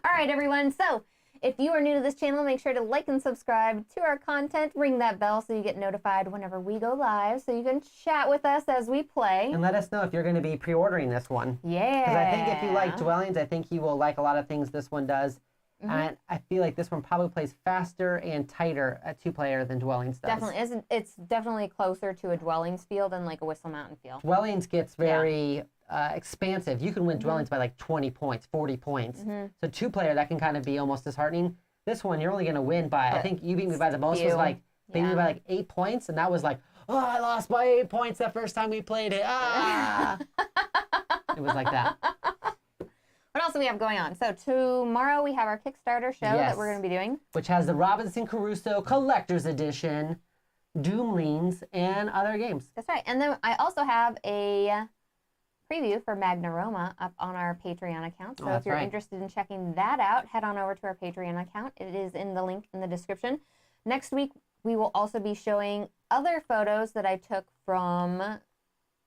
All right, everyone. So if you are new to this channel, make sure to like and subscribe to our content. Ring that bell so you get notified whenever we go live so you can chat with us as we play. And let us know if you're going to be pre-ordering this one. Yeah. Because I think if you like dwellings, I think you will like a lot of things this one does. And I feel like this one probably plays faster and tighter at 2-player than Dwellings does. Definitely. It's definitely closer to a Dwellings feel than like a Whistle Mountain feel. Dwellings gets very expansive. You can win Dwellings by like 20 points, 40 points. So 2-player, that can kind of be almost disheartening. This one, you're only going to win by, I think you beat me by the most was like, beat me by like 8 points. And that was like, oh, I lost by 8 points the first time we played it. Ah! It was like that. What else do we have going on? So tomorrow we have our Kickstarter show that we're going to be doing. Which has the Robinson Crusoe Collector's Edition, Doomlings, and other games. That's right. And then I also have a preview for Magna Roma up on our Patreon account. So if you're interested in checking that out, head on over to our Patreon account. It is in the link in the description. Next week, we will also be showing other photos that I took from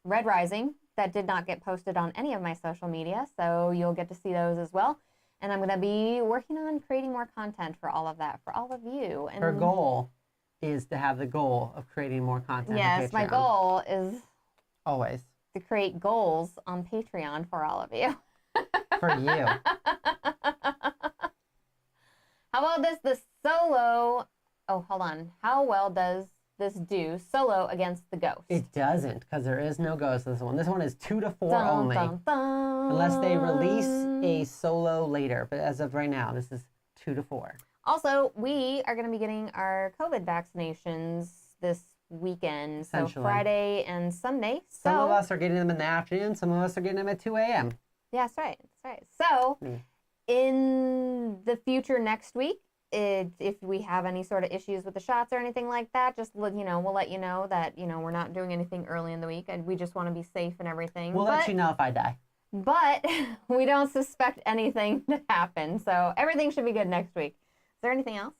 Red Rising that did not get posted on any of my social media. So you'll get to see those as well. And I'm going to be working on creating more content for all of that, for all of you. And Her goal is to have the goal of creating more content. yes, my goal is always to create goals on Patreon for all of you. for you. How about this? The solo. Oh, hold on. How well does this do solo against the ghost? It doesn't, because there is no ghost in this one. This one is 2 to 4 Dun, only, dun, dun. unless they release a solo later. But as of right now, this is 2 to 4. Also, we are going to be getting our COVID vaccinations this weekend. So Essentially. Friday and Sunday. Some So of us are getting them in the afternoon. Some of us are getting them at 2 a.m. yeah, that's right. That's right. So in the future next week, if we have any sort of issues with the shots or anything like that, just we'll let you know that we're not doing anything early in the week, and we just want to be safe and everything. We'll let you know if I die. But we don't suspect anything to happen, so everything should be good next week. Is there anything else?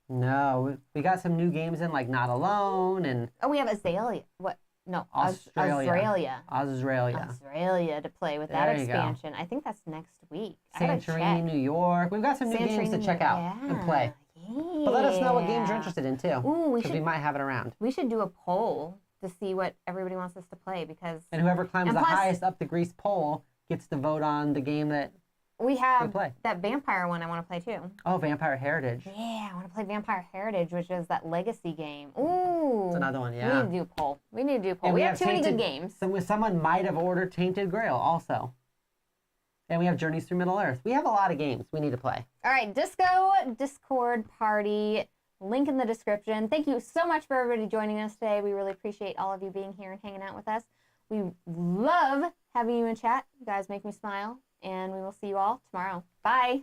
No, we got some new games in, like Not Alone and Oh, we have Azalea. What? No, Australia. Australia. Australia to play with that There you go. expansion. I think that's next week. I gotta Santorini, check. New York. We've got some new games to Santorini, check out and play. But let us know what games you're interested in too, Ooh, because we might have it around. We should do a poll to see what everybody wants us to play because And whoever climbs And the plus- highest up the grease pole gets to vote on the game that We have play? that vampire one I want to play too. Oh, Vampire Heritage. Yeah, I want to play Vampire Heritage, which is that legacy game. Ooh. It's another one, yeah. We need to do a poll. We need to do a poll. And We have too many good Tainted- games. Someone might have ordered Tainted Grail also. And we have Journeys Through Middle Earth. We have a lot of games we need to play. All right, Disco Discord Party. Link in the description. Thank you so much for everybody joining us today. We really appreciate all of you being here and hanging out with us. We love having you in chat. You guys make me smile. And we will see you all tomorrow. Bye.